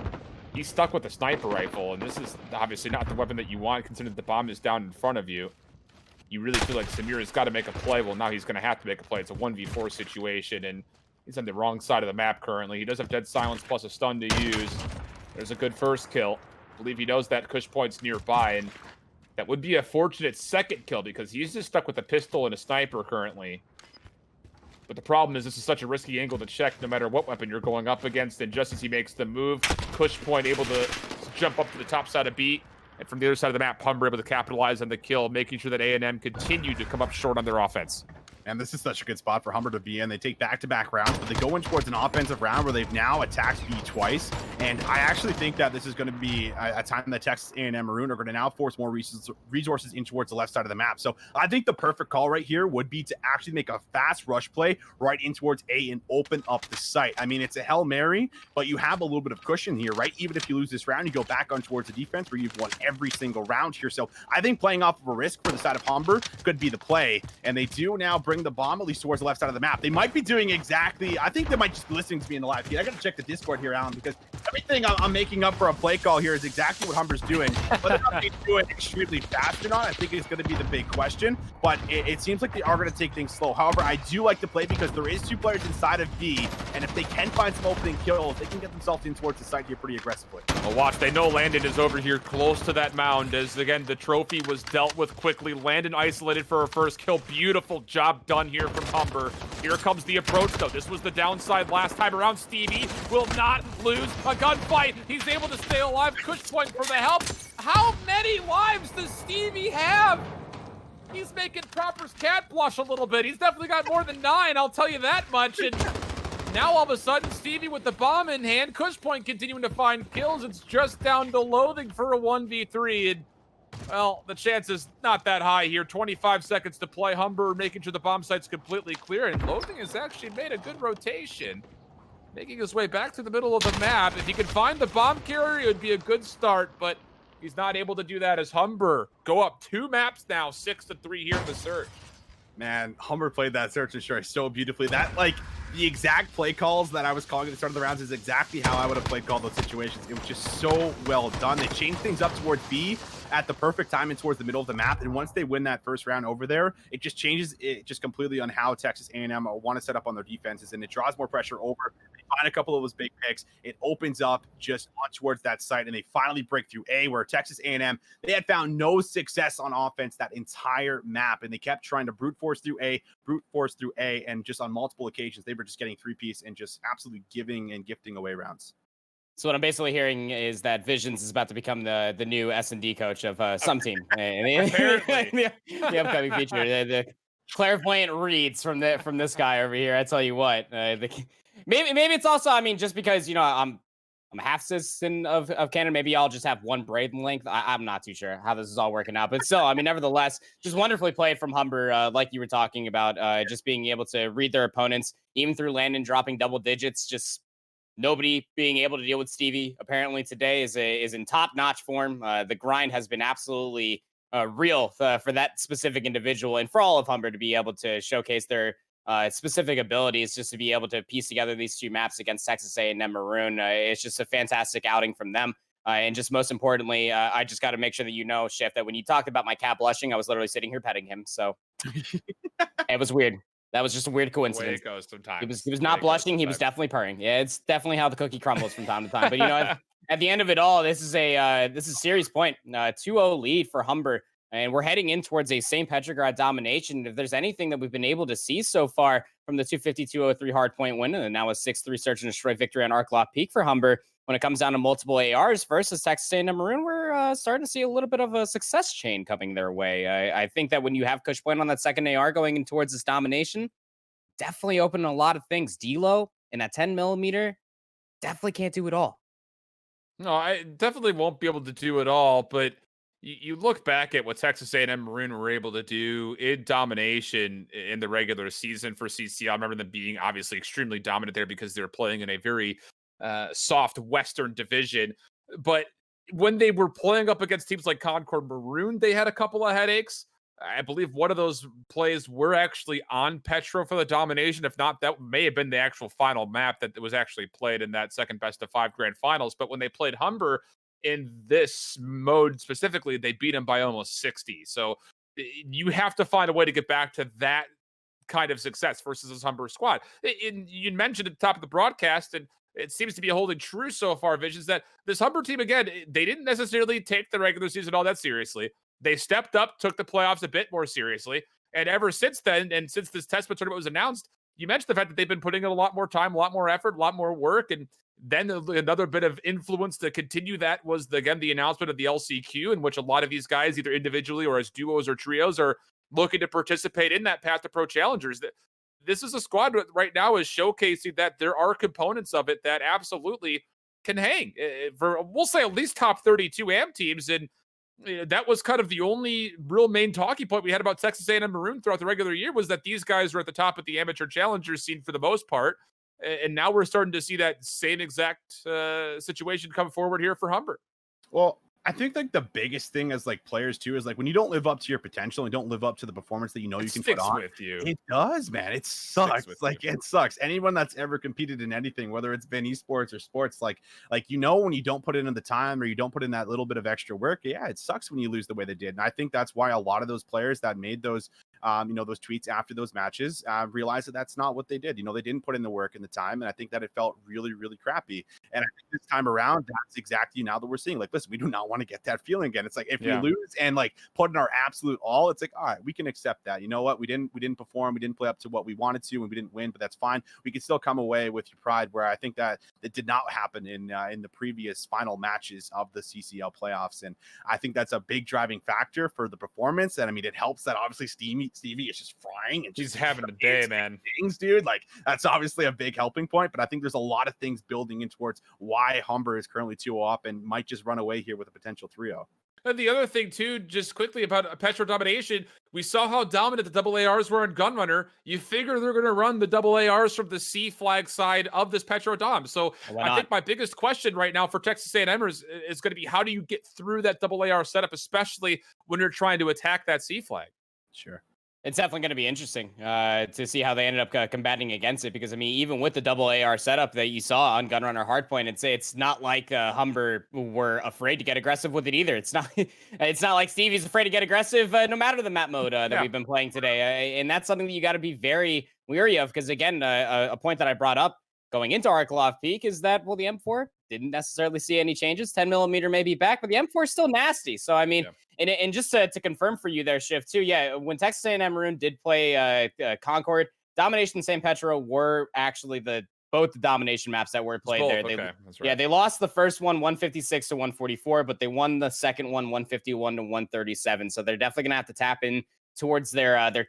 he's stuck with a sniper rifle, and this is obviously not the weapon that you want, considering the bomb is down in front of you. You really feel like Samir has got to make a play. Well, now he's going to have to make a play. It's a 1v4 situation, and he's on the wrong side of the map currently. He does have dead silence plus a stun to use. There's a good first kill. I believe he knows that Pushpoint's nearby, and that would be a fortunate second kill because he's just stuck with a pistol and a sniper currently. But the problem is this is such a risky angle to check no matter what weapon you're going up against. And just as he makes the move, Pushpoint able to jump up to the top side of B. And from the other side of the map, Humber able to capitalize on the kill, making sure that A&M continued to come up short on their offense. And this is such a good spot for Humber to be in. They take back-to-back rounds, but they go in towards an offensive round where they've now attacked B twice. And I actually think that this is going to be a time that Texas A&M Maroon are going to now force more resources in towards the left side of the map. So I think the perfect call right here would be to actually make a fast rush play right in towards A and open up the site. I mean, it's a Hail Mary, but you have a little bit of cushion here, right? Even if you lose this round, you go back on towards the defense where you've won every single round here. So I think playing off of a risk for the side of Humber could be the play. And they do now bring the bomb at least towards the left side of the map. They might be doing exactly, I think they might just be listening to me in the live feed. I got to check the Discord here, Alan, because everything I'm making up for a play call here is exactly what Humber's doing. Whether or not they do it extremely fast or not, I think it's going to be the big question. But it seems like they are going to take things slow. However, I do like the play because there is 2 players inside of B, and if they can find some opening kills, they can get themselves in towards the site here pretty aggressively. Well, watch, they know Landon is over here close to that mound as, again, the trophy was dealt with quickly. Landon isolated for a first kill. Beautiful job done here from Humber. Here comes the approach, though. This was the downside last time around. Stevie will not lose a gunfight. He's able to stay alive. Cushpoint for the help. How many lives does Stevie have? He's making Proper's cat blush a little bit. He's definitely got more than 9, I'll tell you that much. And now all of a sudden, Stevie with the bomb in hand. Cushpoint continuing to find kills. It's just down to Loathing for a 1v3. And, well, the chance is not that high here. 25 seconds to play. Humber making sure the bomb site's completely clear. And Loathing has actually made a good rotation, making his way back to the middle of the map. If he could find the bomb carrier, it would be a good start. But he's not able to do that as Humber go up 2 maps now, 6-3 here in the search. Man, Humber played that search and destroy so beautifully. That, like, the exact play calls that I was calling at the start of the rounds is exactly how I would have played called those situations. It was just so well done. They changed things up towards B at the perfect time and towards the middle of the map. And once they win that first round over there, it just changes it just completely on how Texas A&M want to set up on their defenses. And it draws more pressure over. They find a couple of those big picks. It opens up just on towards that site. And they finally break through A, where Texas A&M, they had found no success on offense that entire map. And they kept trying to brute force through A. And just on multiple occasions, they were just getting 3-piece and just absolutely giving and gifting away rounds. So what I'm basically hearing is that Visions is about to become the new S&D coach of some team. the upcoming feature. The clairvoyant reads from this guy over here. I tell you what, maybe it's also, I mean, just because, you know, I'm a half citizen of Canada. Maybe I'll just have 1 braid length. I'm not too sure how this is all working out, but still, I mean, nevertheless, just wonderfully played from Humber, like you were talking about, just being able to read their opponents, even through Landon dropping double digits. Just nobody being able to deal with Stevie apparently today is in top-notch form. The grind has been absolutely real for that specific individual and for all of Humber to be able to showcase their specific abilities, just to be able to piece together these 2 maps against Texas A&M Maroon. It's just a fantastic outing from them. And just most importantly, I just got to make sure that you know, Shift, that when you talked about my cat blushing, I was literally sitting here petting him. So it was weird. That was just a weird coincidence. The way it goes sometimes. He was not blushing. He was definitely purring. Yeah, it's definitely how the cookie crumbles from time to time. But you know, at the end of it all, this is series point. 2-0 lead for Humber. And we're heading in towards a St. Petrograd domination. If there's anything that we've been able to see so far from the 250-203 Hardpoint win, and now a 6-3 search and destroy victory on Arclock Peak for Humber, when it comes down to multiple ARs versus Texas A&M Maroon, we're starting to see a little bit of a success chain coming their way. I think that when you have Cushpoint on that second AR going in towards this domination, definitely opening a lot of things. D-Lo in that 10mm definitely can't do it all. No, I definitely won't be able to do it all, but you look back at what Texas A&M Maroon were able to do in domination in the regular season for CCL. I remember them being obviously extremely dominant there because they were playing in a very soft Western division. But when they were playing up against teams like Concord Maroon, they had a couple of headaches. I believe one of those plays were actually on Petro for the domination. If not, that may have been the actual final map that was actually played in that second best of 5 grand finals. But when they played Humber in this mode specifically, they beat him by almost 60. So you have to find a way to get back to that kind of success versus this Humber squad. You mentioned at the top of the broadcast, and it seems to be holding true so far, Visions, that this Humber team, again, they didn't necessarily take the regular season all that seriously. They stepped up, took the playoffs a bit more seriously. And ever since then, and since this Tespa tournament was announced, you mentioned the fact that they've been putting in a lot more time, a lot more effort, a lot more work. And Then another bit of influence to continue that was, the announcement of the LCQ, in which a lot of these guys, either individually or as duos or trios, are looking to participate in that path to pro challengers. This is a squad that right now is showcasing that there are components of it that absolutely can hang for, we'll say, at least top 32 AM teams. And that was kind of the only real main talking point we had about Texas A&M Maroon throughout the regular year, was that these guys were at the top of the amateur challengers scene for the most part. And now we're starting to see that same exact situation come forward here for Humber. Well, I think like the biggest thing as like players too is like when you don't live up to your potential and don't live up to the performance that you know you can put on. With you. It does, man. It sucks. Like it sucks. Anyone that's ever competed in anything, whether it's been esports or sports, like when you don't put in the time or you don't put in that little bit of extra work, yeah, it sucks when you lose the way they did. And I think that's why a lot of those players that made those those tweets after those matches realized that that's not what they did. They didn't put in the work and the time, and I think that it felt really, really crappy. And I think this time around, that's exactly now that we're seeing. Like, listen, we do not want to get that feeling again. It's like if we lose and like put in our absolute all, it's like, all right, we can accept that. You know what? We didn't perform, we didn't play up to what we wanted to, and we didn't win, but that's fine. We can still come away with your pride. Where I think that it did not happen in the previous final matches of the CCL playoffs, and I think that's a big driving factor for the performance. And I mean, it helps that obviously Stevie is just frying and he's having a day, man. Things, dude. Like that's obviously a big helping point, but I think there's a lot of things building in towards why Humber is currently 2-0 up and might just run away here with a potential 3-0. And the other thing too, just quickly about Petro Domination, we saw how dominant the AARs were in Gunrunner. You figure they're going to run the AARs from the C flag side of this Petro Dom. So I think my biggest question right now for Texas A&M is going to be, how do you get through that AAR setup, especially when you're trying to attack that C flag? Sure. It's definitely going to be interesting to see how they ended up combating against it, because I mean, even with the AAR setup that you saw on Gunrunner Hardpoint, it's not like Humber were afraid to get aggressive with it either. It's not like Stevie's afraid to get aggressive no matter the map mode that we've been playing today, and that's something that you got to be very wary of, because again, a point that I brought up going into Arklov Peak is that, well, the M4 didn't necessarily see any changes. 10 millimeter may be back, but the M4 is still nasty. So I mean. And just to confirm for you there, Shift, too, when Texas A&M Maroon did play Concord, Domination and St. Petro were actually both the Domination maps that were played there. That's right. Yeah, they lost the first one 156 to 144, but they won the second one 151 to 137. So they're definitely going to have to tap in towards their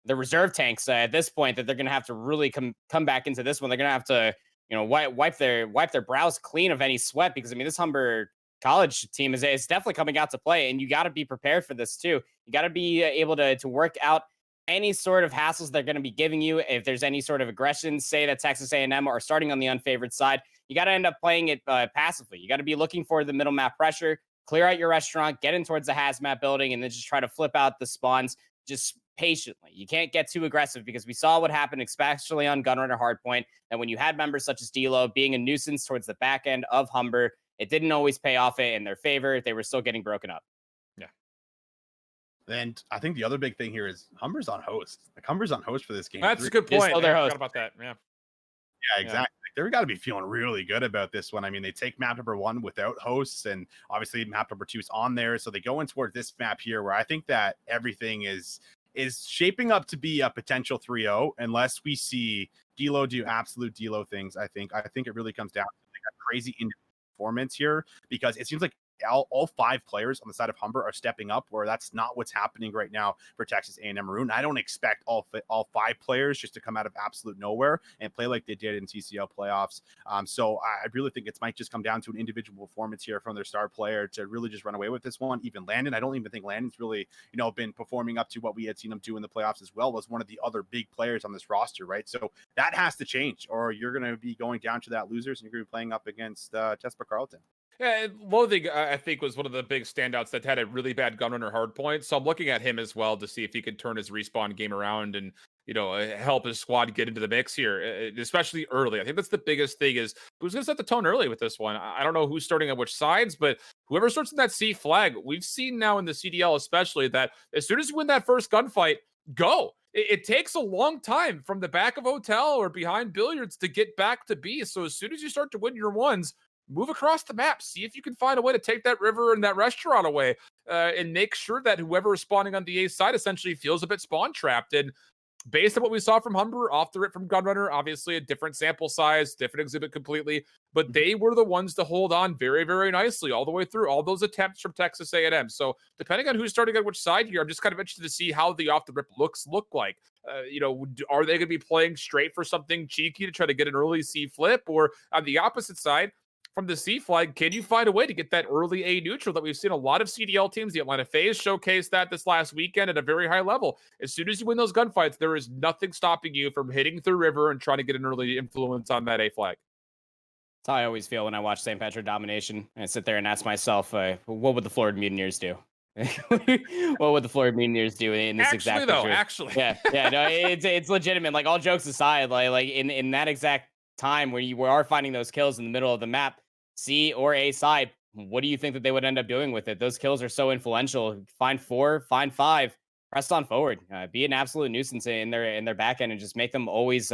reserve tanks at this point, that they're going to have to really come back into this one. They're going to have to wipe their brows clean of any sweat, because I mean, this Humber college team is definitely coming out to play, and you got to be prepared for this too. You got to be able to work out any sort of hassles they're going to be giving you. If there's any sort of aggression, say that Texas A&M are starting on the unfavored side, you got to end up playing it passively. You got to be looking for the middle map pressure, clear out your restaurant, get in towards the hazmat building, and then just try to flip out the spawns just patiently. You can't get too aggressive, because we saw what happened, especially on Gunrunner Hardpoint, that when you had members such as D-Lo being a nuisance towards the back end of Humber, it didn't always pay off in their favor. They were still getting broken up. Yeah. And I think the other big thing here is Humber's on host. Like Humber's on host for this game. That's a good point. I forgot about that. Yeah. Yeah, exactly. They've got to be feeling really good about this one. I mean, they take map number 1 without hosts, and obviously map number 2 is on there. So they go in towards this map here, where I think that everything is shaping up to be a potential 3-0, unless we see D-Lo do absolute D-Lo things. I think it really comes down to like a crazy performance here, because it seems like all 5 players on the side of Humber are stepping up, where that's not what's happening right now for Texas A&M Maroon. I don't expect all 5 players just to come out of absolute nowhere and play like they did in CCL playoffs. So I really think it might just come down to an individual performance here from their star player to really just run away with this one. Even Landon, I don't even think Landon's really been performing up to what we had seen him do in the playoffs as well, as one of the other big players on this roster, right? So that has to change, or you're going to be going down to that losers, and you're going to be playing up against Tespa Carleton. Yeah, Loathing, I think, was one of the big standouts that had a really bad Gunrunner Hardpoint. So I'm looking at him as well to see if he could turn his respawn game around and, help his squad get into the mix here, especially early. I think that's the biggest thing, is who's going to set the tone early with this one. I don't know who's starting on which sides, but whoever starts in that C flag, we've seen now in the CDL especially that as soon as you win that first gunfight, go. It takes a long time from the back of hotel or behind billiards to get back to B. So as soon as you start to win your ones, move across the map, see if you can find a way to take that river and that restaurant away, and make sure that whoever is spawning on the A side essentially feels a bit spawn trapped. And based on what we saw from Humber, off the rip from Gunrunner, obviously a different sample size, different exhibit completely, but they were the ones to hold on very, very nicely all the way through, all those attempts from Texas A&M. So depending on who's starting on which side here, I'm just kind of interested to see how the off the rip looks look like. Are they going to be playing straight for something cheeky to try to get an early C flip? Or on the opposite side, from the C flag, can you find a way to get that early A neutral that we've seen a lot of CDL teams, the Atlanta FaZe showcased that this last weekend at a very high level. As soon as you win those gunfights, there is nothing stopping you from hitting through river and trying to get an early influence on that A flag. That's how I always feel when I watch St. Petro Domination. I sit there and ask myself, what would the Florida Mutineers do? What would the Florida Mutineers do in this exact situation? Actually. Yeah, no, it's legitimate. Like, all jokes aside, like in that exact time where you are finding those kills in the middle of the map, C or A side, what do you think that they would end up doing with it? Those kills are so influential. Find 4, find 5, press on forward. Be an absolute nuisance in their back end and just make them always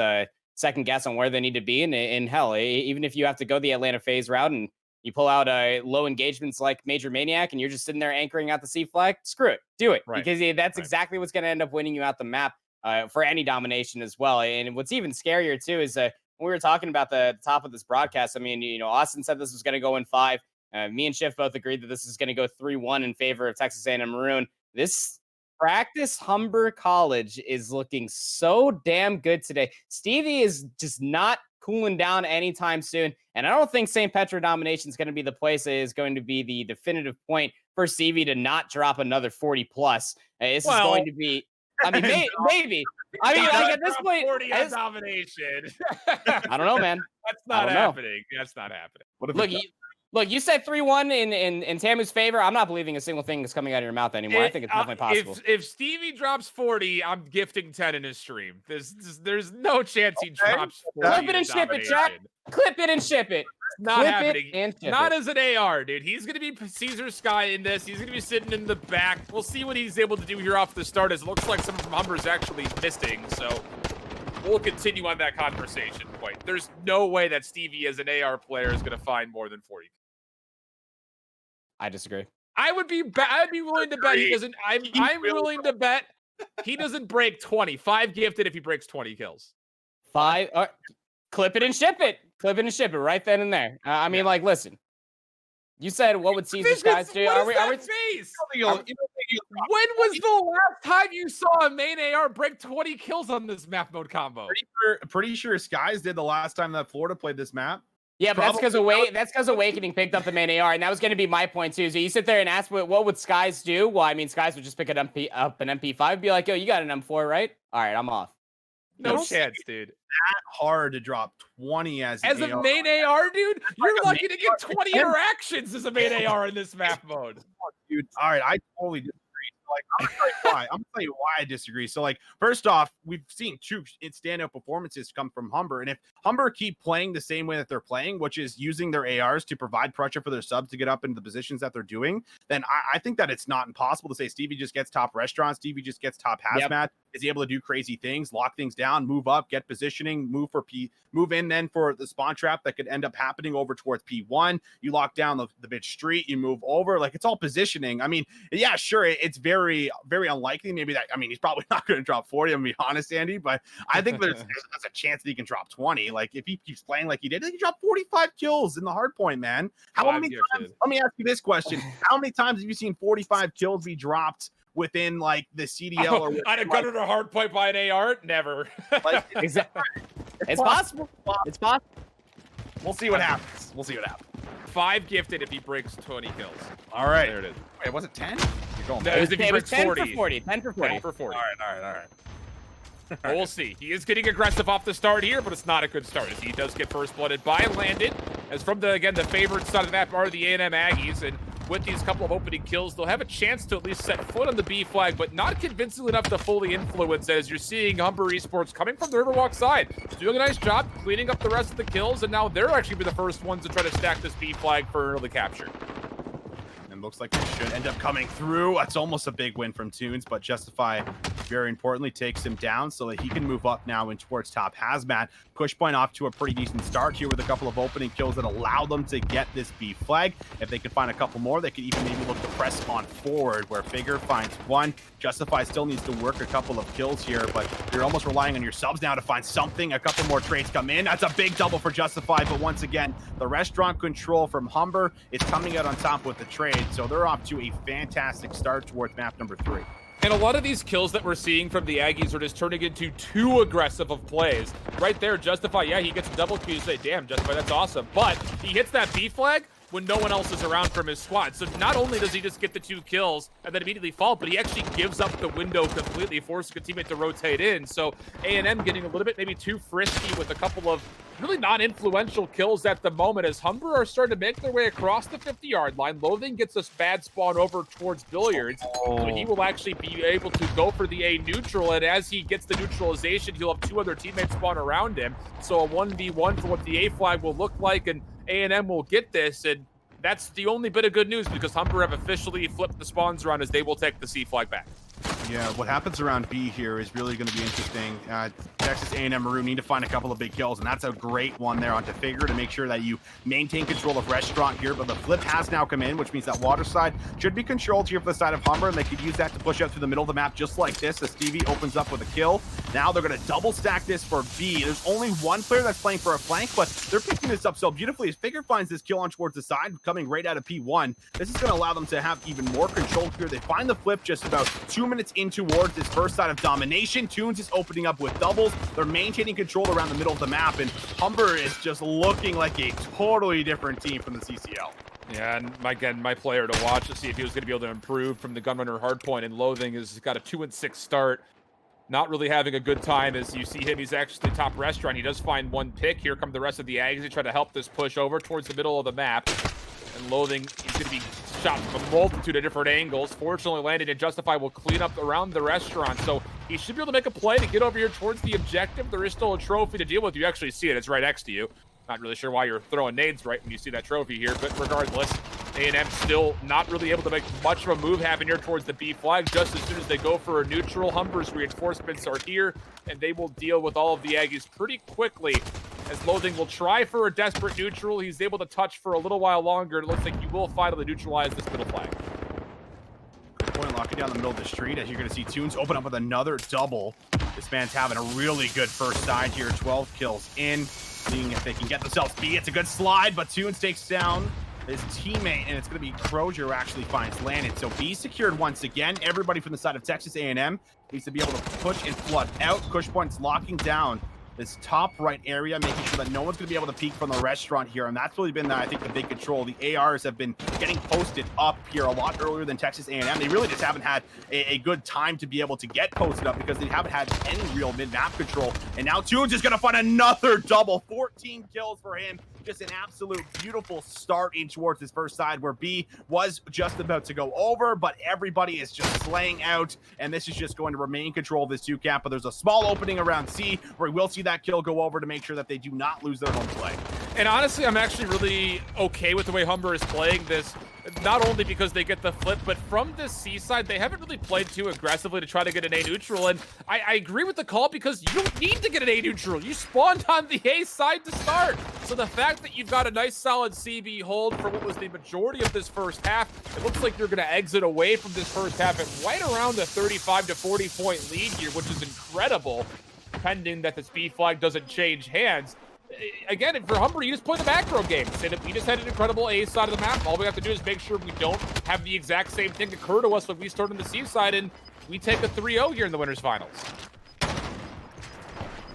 second guess on where they need to be. And hell, even if you have to go the Atlanta FaZe route and you pull out low engagements like Major Maniac and you're just sitting there anchoring out the C flag, screw it. Do it. Right. Because that's exactly what's going to end up winning you out the map for any domination as well. And what's even scarier too is when we were talking about the top of this broadcast, I mean, Austin said this was going to go in 5. Me and Schiff both agreed that this is going to go 3-1 in favor of Texas A&M Maroon. This practice Humber College is looking so damn good today. Stevie is just not cooling down anytime soon. And I don't think St. Petro Domination is going to be the place that is going to be the definitive point for Stevie to not drop another 40 plus. This is going to be, I mean, maybe. I mean, like at this point, 40 on Domination. I don't know, man. That's not happening. That's not happening. Look, you said 3-1 in Tamu's favor. I'm not believing a single thing that's coming out of your mouth anymore. I think it's definitely possible. If Stevie drops 40, I'm gifting 10 in his stream. There's no chance he drops 40. Clip it and ship it, Jack. Clip it and ship it. Not happening. Not as an AR, dude. He's going to be Caesar Sky in this. He's going to be sitting in the back. We'll see what he's able to do here off the start, as it looks like someone from Humber is actually missing. So we'll continue on that conversation point. There's no way that Stevie as an AR player is going to find more than 40. I disagree. I'd be willing to bet he doesn't. I'm willing to bet he doesn't break 20. 5 gifted if he breaks 20 kills. 5. Clip it and ship it. Clip it and ship it right then and there. I mean, like, listen. You said what would Caesar Skies do? When was the last time you saw a main AR break 20 kills on this map mode combo? Pretty sure Skies did the last time that Florida played this map. Yeah, but that's because Awakening picked up the main AR, and that was going to be my point too. So you sit there and ask, what would Skies do? Well, I mean, Skies would just pick up an MP5, and be like, yo, you got an M4, right? All right, I'm off. No chance, dude. That hard to drop 20 as a main AR, dude. You're lucky to get 20 interactions as a main AR in this map mode. Dude, all right, I totally disagree. Like, I'm gonna tell you why I disagree. So, like, first off, we've seen 2 standout performances come from Humber, and if Humber keep playing the same way that they're playing, which is using their ARs to provide pressure for their subs to get up into the positions that they're doing, then I think that it's not impossible to say Stevie just gets top restaurants, Stevie just gets top hazmat, is able to do crazy things, lock things down, move up, get positioning, move in then for the spawn trap that could end up happening over towards P1. You lock down the bitch street, you move over. Like, it's all positioning. I mean, yeah, sure, it's very, very unlikely. Maybe that, I mean, he's probably not going to drop 40, I'm going to be honest, Andy, but I think there's a chance that he can drop 20. Like, if he keeps playing like he did, he dropped 45 kills in the Hardpoint, man. How many times? Let me ask you this question. How many times have you seen 45 kills be dropped within like the CDL or I'd have gutted a Hardpoint by an AR? Never. Like, exactly. It's possible. It's possible. We'll see what happens. 5 gifted if he breaks 20 kills. All right. There it is. Wait, was it 10? You're going no, it was if he breaks 10 40. for 40. 10 for 40. 10 for 40. All right. Well, we'll see. He is getting aggressive off the start here, but it's not a good start as he does get first blooded by Landon. As from the favorite side of the map are the A&M Aggies, and with these couple of opening kills, they'll have a chance to at least set foot on the B flag, but not convincingly enough to fully influence it, as you're seeing Humber Esports coming from the Riverwalk side, doing a nice job cleaning up the rest of the kills, and now they're actually be the first ones to try to stack this B flag for early capture. And looks like they should end up coming through. That's almost a big win from Tunes, but Justify very importantly, takes him down so that he can move up now in towards top hazmat. Pushpoint off to a pretty decent start here with a couple of opening kills that allow them to get this B flag. If they could find a couple more, they could even maybe look to press on forward, where Figure finds one. Justify still needs to work a couple of kills here, but you're almost relying on your subs now to find something. A couple more trades come in. That's a big double for Justify, but once again, the restaurant control from Humber is coming out on top with the trade, so they're off to a fantastic start towards map number 3. And a lot of these kills that we're seeing from the Aggies are just turning into too aggressive of plays. Right there, Justify, yeah, he gets a double kill. You say, damn, Justify, that's awesome. But he hits that B flag when no one else is around from his squad. So not only does he just get the 2 kills and then immediately fall, but he actually gives up the window completely, forcing a teammate to rotate in. So A&M getting a little bit maybe too frisky with a couple of really non-influential kills at the moment, as Humber are starting to make their way across the 50-yard line. Loathing gets a bad spawn over towards Billiards, so he will actually be able to go for the A neutral, and as he gets the neutralization, he'll have 2 other teammates spawn around him. So a 1v1 for what the A flag will look like, and A&M will get this, and that's the only bit of good news, because Humber have officially flipped the spawns around as they will take the C flag back. Yeah, what happens around B here is really going to be interesting. Texas A&M Maroon need to find a couple of big kills, and that's a great one there onto Figure to make sure that you maintain control of restaurant here. But the flip has now come in, which means that water side should be controlled here for the side of Humber, and they could use that to push out through the middle of the map just like this as Stevie opens up with a kill. Now they're going to double stack this for B. There's only one player that's playing for a flank, but they're picking this up so beautifully as Figure finds this kill on towards the side, coming right out of P1. This is going to allow them to have even more control here. They find the flip just about 2 minutes in towards this first side of Domination. Toons is opening up with doubles. They're maintaining control around the middle of the map, and Humber is just looking like a totally different team from the CCL. Yeah, and again, my player to watch to see if he was going to be able to improve from the Gunrunner Hardpoint, and Loathing has got a 2-6 start. Not really having a good time as you see him. He's actually the top restaurant. He does find 1 pick. Here come the rest of the Aggies. They try to help this push over towards the middle of the map. And Loathing is going to be shot from a multitude of different angles. Fortunately landed, and Justify will clean up around the restaurant. So he should be able to make a play to get over here towards the objective. There is still a trophy to deal with. You actually see it. It's right next to you. Not really sure why you're throwing nades right when you see that trophy here, but regardless, A&M still not really able to make much of a move happen here towards the B flag. Just as soon as they go for a neutral, Humber's reinforcements are here, and they will deal with all of the Aggies pretty quickly, as Loathing will try for a desperate neutral. He's able to touch for a little while longer. It looks like he will finally neutralize this middle flag. Point locking down the middle of the street as you're going to see Toons open up with another double. This man's having a really good first side here. 12 kills in. Seeing if they can get themselves B. It's a good slide, but Toons takes down his teammate, and it's going to be Crozier who actually finds Landon. So B secured once again. Everybody from the side of Texas A&M needs to be able to push and flood out. Pushpoint's locking down this top right area, making sure that no one's going to be able to peek from the restaurant here, and that's really been, I think, the big control. The ARs have been getting posted up here a lot earlier than Texas A&M. They really just haven't had a good time to be able to get posted up because they haven't had any real mid-map control, and now Toons is going to find another double. 14 kills for him. Just an absolute beautiful start in towards this first side where B was just about to go over, but everybody is just slaying out, and this is just going to remain control of this 2-cap, but there's a small opening around C where we will see that kill go over to make sure that they do not lose their home play. And honestly, I'm actually really okay with the way Humber is playing this. Not only because they get the flip, but from this C side, they haven't really played too aggressively to try to get an A neutral. And I agree with the call because you don't need to get an A neutral. You spawned on the A side to start. So the fact that you've got a nice solid CB hold for what was the majority of this first half, it looks like you're going to exit away from this first half at right around the 35 to 40 point lead here, which is incredible, pending that this B flag doesn't change hands. Again, for Humber, you just play the macro game. Say that we just had an incredible A side of the map. All we have to do is make sure we don't have the exact same thing occur to us when we start on the C side, and we take a 3-0 here in the winners finals.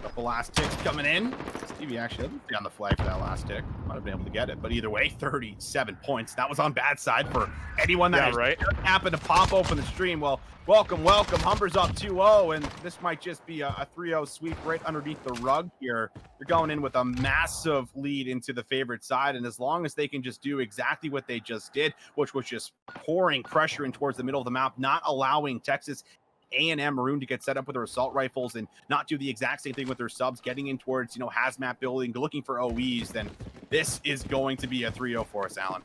Couple last ticks coming in. Stevie actually didn't be on the flag for that last tick. Might have been able to get it, but either way, 37 points. That was on bad side for anyone that happened to pop open the stream. Well, welcome. Humber's up 2-0, and this might just be a 3-0 sweep right underneath the rug here. You're going in with a massive lead into the favorite side, and as long as they can just do exactly what they just did, which was just pouring pressure in towards the middle of the map, not allowing Texas A&M Maroon to get set up with their assault rifles and not do the exact same thing with their subs, getting in towards, hazmat building, looking for OEs, then this is going to be a 3-0 for us, Alan.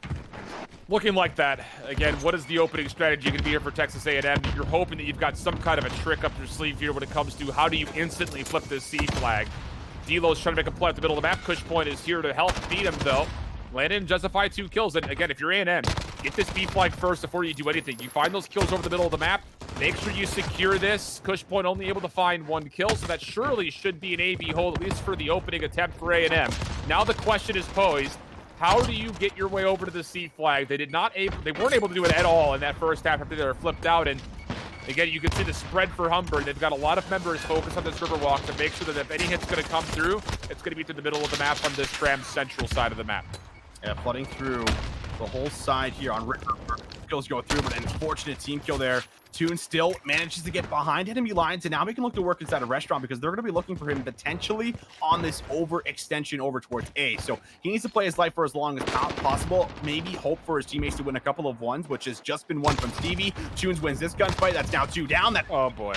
Looking like that. Again, what is the opening strategy going to be here for Texas A&M? You're hoping that you've got some kind of a trick up your sleeve here when it comes to how do you instantly flip this C flag. D'Lo's trying to make a play at the middle of the map. Cushpoint is here to help beat him, though. Landon justify 2 kills. And again, if you're A&M, get this B flag first before you do anything. You find those kills over the middle of the map. Make sure you secure this. Cushpoint only able to find 1 kill, so that surely should be an A-B hold, at least for the opening attempt for A&M. Now the question is posed. How do you get your way over to the C flag? They weren't able to do it at all in that first half after they were flipped out. And again, you can see the spread for Humber. They've got a lot of members focused on this Riverwalk to make sure that if any hit's going to come through, it's going to be through the middle of the map on this tram central side of the map. Yeah, flooding through the whole side here on River. Kills go through, but an unfortunate team kill there. Toon still manages to get behind enemy lines, and now we can look to work inside a restaurant because they're going to be looking for him potentially on this overextension over towards A. So he needs to play his life for as long as possible. Maybe hope for his teammates to win a couple of ones, which has just been 1 from Stevie. Toons wins this gunfight. That's now 2 down. Oh boy.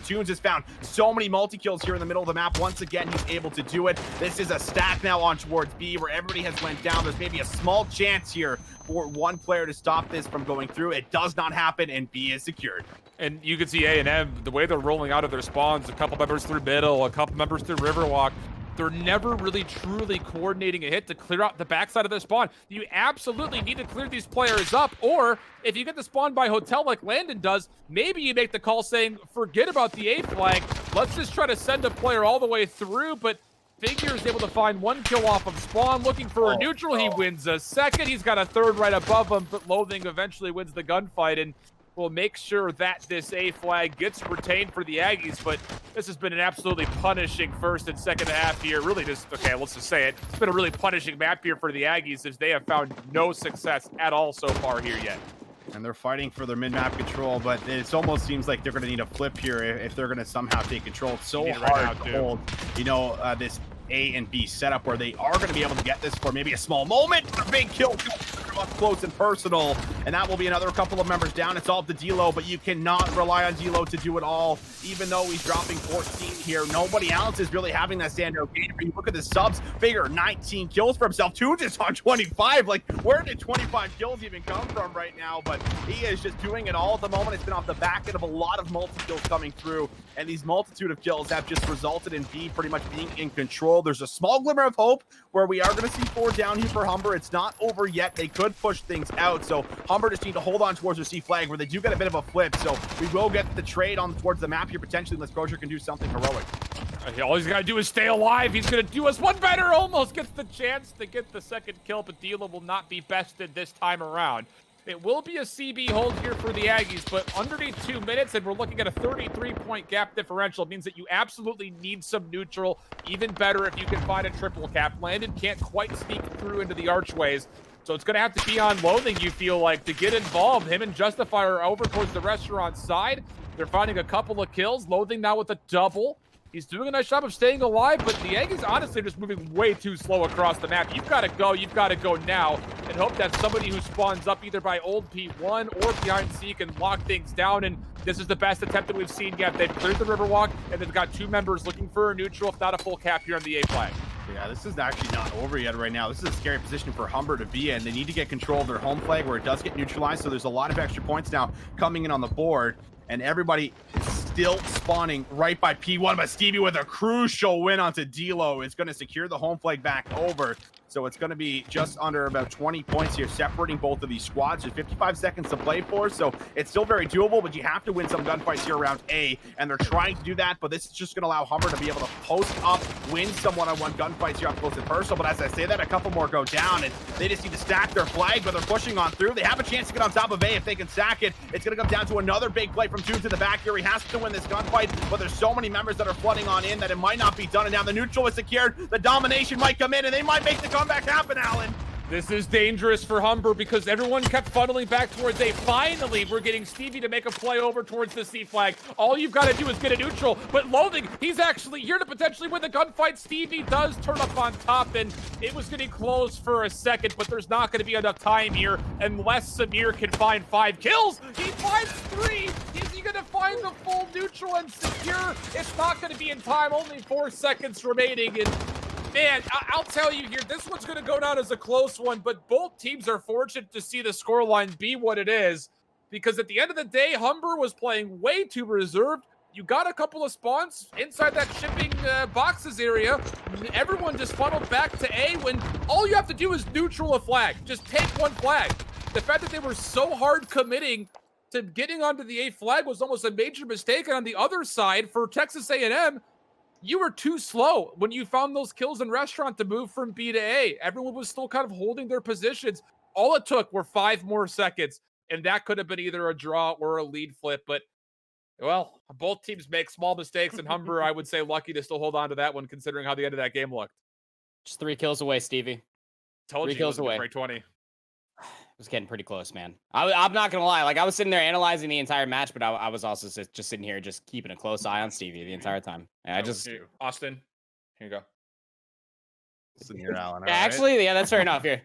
Toons has found so many multi-kills here in the middle of the map. Once again, he's able to do it. This is a stack now on towards B where everybody has went down. There's maybe a small chance here for one player to stop this from going through. It does not happen, and B is secured. And you can see A&M, the way they're rolling out of their spawns, a couple members through middle, a couple members through Riverwalk, they're never really truly coordinating a hit to clear out the backside of their spawn. You absolutely need to clear these players up, or if you get the spawn by hotel like Landon does, maybe you make the call saying, forget about the A flag, let's just try to send a player all the way through, but Figure is able to find 1 kill off of spawn, looking for a neutral. He wins a second. He's got a third right above him, but Loathing eventually wins the gunfight and will make sure that this A flag gets retained for the Aggies. But this has been an absolutely punishing first and second half here. Really just, okay, let's just say it. It's been a really punishing map here for the Aggies as they have found no success at all so far here yet. And they're fighting for their mid-map control, but it almost seems like they're going to need a flip here if they're going to somehow take control. It's so hard to hold, this A and B setup where they are going to be able to get this for maybe a small moment. A big kill up close and personal, and that will be another couple of members down. It's all up to D'Lo, but you cannot rely on D'Lo to do it all. Even though he's dropping 14 here, nobody else is really having that standout game. You look at the subs, Figure 19 kills for himself. Toons is on 25. Like, where did 25 kills even come from right now? But he is just doing it all at the moment. It's been off the back end of a lot of multi-kills coming through, and these multitude of kills have just resulted in B pretty much being in control. There's a small glimmer of hope where we are going to see 4 down here for Humber. It's not over yet. They could push things out, so Humber just need to hold on towards their C flag where they do get a bit of a flip, so we will get the trade on towards the map here potentially unless Crozier can do something heroic. All he's got to do is stay alive. He's going to do us one better. Almost gets the chance to get the second kill, but D'Lo will not be bested this time around. It will be a CB hold here for the Aggies, but underneath 2 minutes, and we're looking at a 33-point gap differential. It means that you absolutely need some neutral. Even better if you can find a triple cap. Landon can't quite sneak through into the archways, so it's going to have to be on Loathing, you feel like, to get involved. Him and Justify are over towards the restaurant side. They're finding a couple of kills. Loathing now with a double. He's doing a nice job of staying alive, but the Aggies honestly are just moving way too slow across the map. You've got to go now, and hope that somebody who spawns up either by old P1 or behind C can lock things down, and this is the best attempt that we've seen yet. They've cleared the Riverwalk, and they've got 2 members looking for a neutral, if not a full cap here on the A flag. Yeah, this is actually not over yet right now. This is a scary position for Humber to be in. They need to get control of their home flag where it does get neutralized, so there's a lot of extra points now coming in on the board, and everybody is still spawning right by P1, but Stevie with a crucial win onto D'Lo is going to secure the home flag back over. So it's going to be just under about 20 points here, separating both of these squads. There's 55 seconds to play for, so it's still very doable, but you have to win some gunfights here around A, and they're trying to do that, but this is just going to allow Humber to be able to post up, win some one-on-one gunfights here up close and personal, but as I say that, a couple more go down, and they just need to stack their flag, but they're pushing on through. They have a chance to get on top of A if they can stack it. It's going to come down to another big play from Toons to the back here. He has to win this gunfight, but there's so many members that are flooding on in that it might not be done, and now the neutral is secured. The domination might come in, and they might make the comeback happen, Alan. This is dangerous for Humber because everyone kept funneling back towards A. Finally, we're getting Stevie to make a play over towards the C flag. All you've got to do is get a neutral, but Loathing, he's actually here to potentially win the gunfight. Stevie does turn up on top, and it was getting close for a second, but there's not going to be enough time here unless Samir can find 5 kills. He finds 3. Is he going to find the full neutral and secure? It's not going to be in time. Only 4 seconds remaining, and Man, I'll tell you here, this one's going to go down as a close one, but both teams are fortunate to see the scoreline be what it is, because at the end of the day, Humber was playing way too reserved. You got a couple of spawns inside that shipping boxes area. Everyone just funneled back to A when all you have to do is neutral a flag. Just take one flag. The fact that they were so hard committing to getting onto the A flag was almost a major mistake. And on the other side, for Texas A&M, you were too slow when you found those kills in restaurant to move from B to A. Everyone was still kind of holding their positions. All it took were 5 more seconds, and that could have been either a draw or a lead flip. But, well, both teams make small mistakes, and Humber, I would say, lucky to still hold on to that one, considering how the end of that game looked. Just 3 kills away, Stevie. Told 3 you kills it was away. break 20. It was getting pretty close, man. I'm not gonna lie. Like, I was sitting there analyzing the entire match, but I was also just sitting here, just keeping a close eye on Stevie the entire time. And I just Austin, here you go. Listen here, Alan. yeah, actually, yeah, that's fair enough. Here,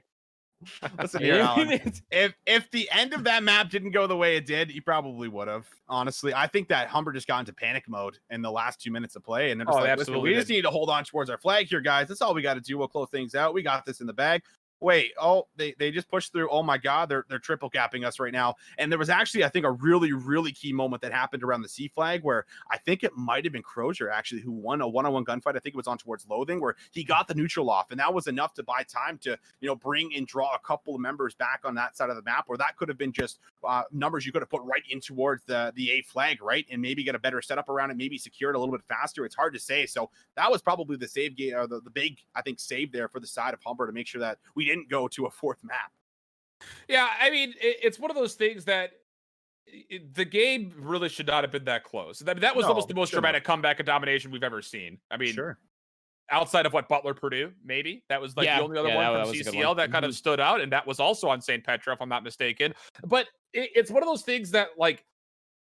Listen here, Alan. If the end of that map didn't go the way it did, he probably would have. Honestly, I think that Humber just got into panic mode in the last 2 minutes of play, and they're just like, listen, we just need to hold on towards our flag here, guys. That's all we got to do. We'll close things out. We got this in the bag. Wait, they just pushed through. Oh my God, they're triple capping us right now. And there was actually, I think, a really, really key moment that happened around the C flag where I think it might have been Crozier actually who won a one-on-one gunfight. I think it was on towards Loathing where he got the neutral off, and that was enough to buy time to bring and draw a couple of members back on that side of the map, where that could have been just numbers you could have put right in towards the A flag, right, and maybe get a better setup around it, maybe secure it a little bit faster. It's hard to say. So that was probably the save game, or the big, I think, save there for the side of Humber to make sure that we didn't go to a 4th map. Yeah, I mean, it's one of those things that the game really should not have been that close. I mean, that was almost the most dramatic comeback of domination we've ever seen. I mean, outside of what, Butler Purdue, maybe that was like the only other one from CCL that kind of stood out, and that was also on St. Petra, if I'm not mistaken. But it's one of those things that, like,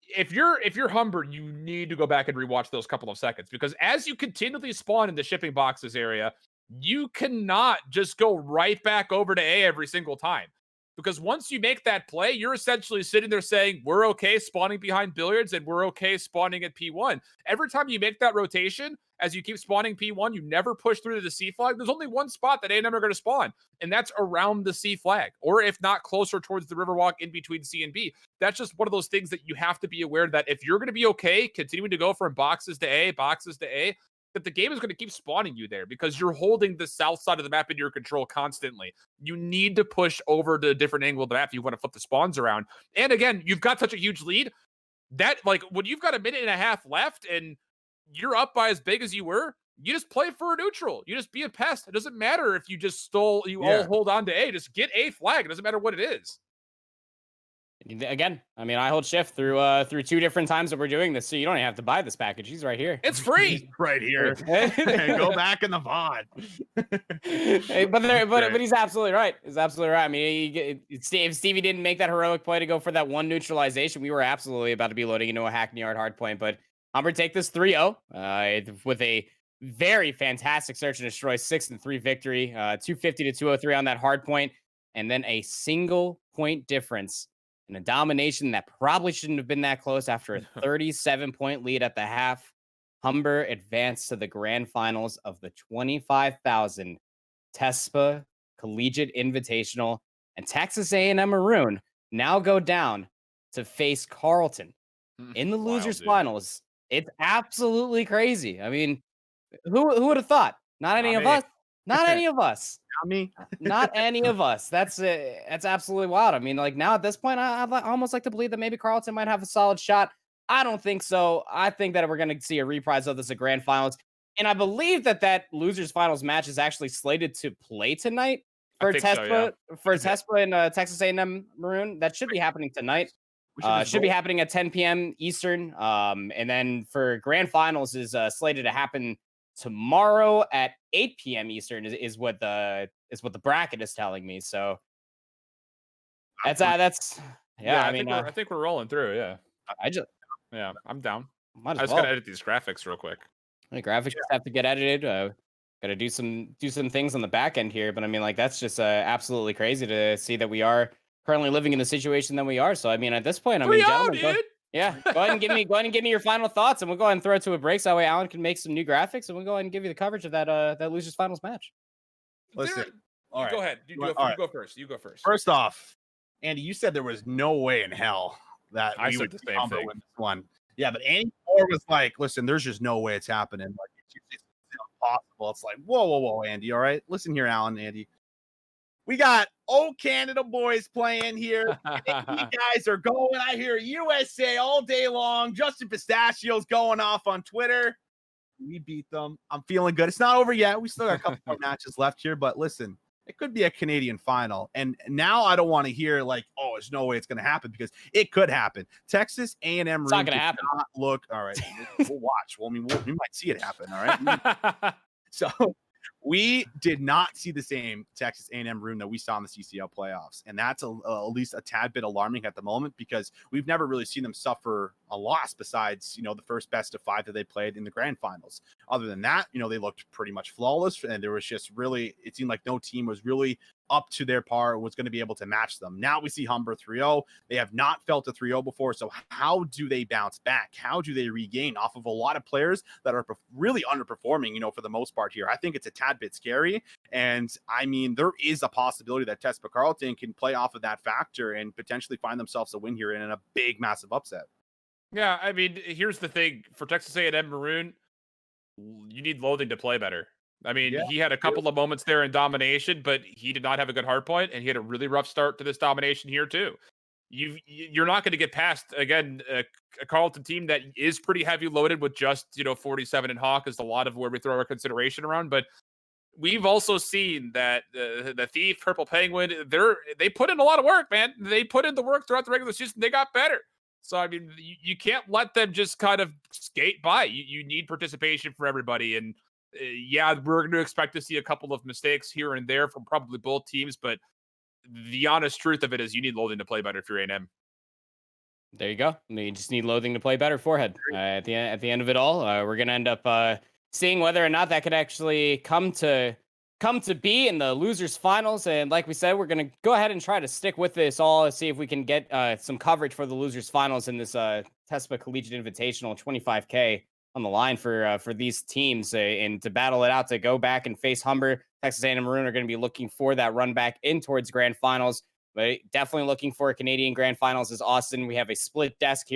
if you're Humber, you need to go back and rewatch those couple of seconds, because as you continually spawn in the shipping boxes area, you cannot just go right back over to A every single time. Because once you make that play, you're essentially sitting there saying, we're okay spawning behind billiards and we're okay spawning at P1. Every time you make that rotation, as you keep spawning P1, you never push through to the C flag. There's only one spot that A&M are going to spawn, and that's around the C flag, or if not closer towards the Riverwalk in between C and B. That's just one of those things that you have to be aware that if you're going to be okay continuing to go from boxes to A, that the game is going to keep spawning you there, because you're holding the south side of the map in your control constantly. You need to push over to a different angle of the map if you want to flip the spawns around. And again, you've got such a huge lead that, like, when you've got a minute and a half left and you're up by as big as you were, you just play for a neutral. You just be a pest. It doesn't matter if you just all hold on to A. Just get A flag. It doesn't matter what it is. Again, I mean, I hold shift through 2 different times that we're doing this, so you don't even have to buy this package. He's right here. It's free. He's right here. Go back in the VOD. Hey, but he's absolutely right. He's absolutely right. I mean, if Stevie didn't make that heroic play to go for that one neutralization, we were absolutely about to be loading into a Hackney Yard hardpoint. But Humber take this 3-0 with a very fantastic search and destroy 6-3 victory, 250 to 203 on that hardpoint, and then a single point difference in a domination that probably shouldn't have been that close after a 37-point lead at the half. Humber advanced to the grand finals of the 25,000 Tespa Collegiate Invitational, and Texas A&M Maroon now go down to face Carleton in the losers finals. It's absolutely crazy. I mean, who would have thought? Not any of us. Not any of us. Not me. Not any of us. That's absolutely wild. I mean, like, now at this point, I'd almost like to believe that maybe Carleton might have a solid shot. I don't think so. I think that we're going to see a reprise of this at grand finals. And I believe that losers finals match is actually slated to play tonight for Tespa, Tespa and Texas A&M Maroon. That should be happening tonight. Should be happening at 10 p.m. Eastern. And then for grand finals is slated to happen tomorrow at 8 p.m. Eastern is what the bracket is telling me. So that's I mean, I think we're rolling through. Yeah, I'm down. I just gotta edit these graphics real quick. The graphics just have to get edited. Got to do some things on the back end here, but I mean, like, that's just absolutely crazy to see that we are currently living in the situation that we are. So I mean, at this point, I mean, gentlemen, Yeah, go ahead and give me your final thoughts, and we'll go ahead and throw it to a break. So that way, Alan can make some new graphics, and we'll go ahead and give you the coverage of that losers finals match. Listen, all right. Go ahead. You All right. go first. You go first. First off, Andy, you said there was no way in hell that I we said would the see same Humber thing. win this one. Yeah, but Andy Moore was like, "Listen, there's just no way it's happening. Like, it's impossible." It's like, whoa, Andy. All right, listen here, Alan, Andy. We got old Canada boys playing here. You guys are going. I hear USA all day long. Justin Pistachio's going off on Twitter. We beat them. I'm feeling good. It's not over yet. We still got a couple more matches left here, but listen, it could be a Canadian final. And now I don't want to hear like, oh, there's no way it's going to happen, because it could happen. Texas A&M It's not Maroon going to happen. not look all right. We'll watch. Well, I mean, we might see it happen. All right. So we did not see the same Texas A&M Maroon that we saw in the CCL playoffs. And that's at least a tad bit alarming at the moment, because we've never really seen them suffer a loss besides, the first best of 5 that they played in the grand finals. Other than that, they looked pretty much flawless. And there was just really, it seemed like no team was really up to their par, was going to be able to match them. Now we see Humber 3-0. They have not felt a 3-0 before. So how do they bounce back? How do they regain off of a lot of players that are really underperforming, for the most part here? I think it's a tad bit scary. And I mean, there is a possibility that Tespa Carleton can play off of that factor and potentially find themselves a win here in a big, massive upset. Yeah, I mean, here's the thing. For Texas A&M Maroon, you need Loathing to play better. I mean, he had a couple of moments there in Domination, but he did not have a good hardpoint, and he had a really rough start to this Domination here too. You're not going to get past, again, a Carleton team that is pretty heavy loaded with just 47 and Hawk is a lot of where we throw our consideration around. But we've also seen that the Thief, Purple Penguin, they put in a lot of work, man. They put in the work throughout the regular season. They got better. So, I mean, you can't let them just kind of skate by. You need participation for everybody. And yeah, we're going to expect to see a couple of mistakes here and there from probably both teams. But the honest truth of it is you need Loathing to play better if you're A&M. There you go. You just need Loathing to play better forehead. At the end of it all, we're going to end up seeing whether or not that could actually come to be in the losers finals. And like we said, we're going to go ahead and try to stick with this all, see if we can get some coverage for the losers finals in this Tespa Collegiate Invitational. 25K on the line for these teams and to battle it out, to go back and face Humber. Texas A&M Maroon are going to be looking for that run back in towards grand finals, but definitely looking for a Canadian grand finals as Austin. We have a split desk here.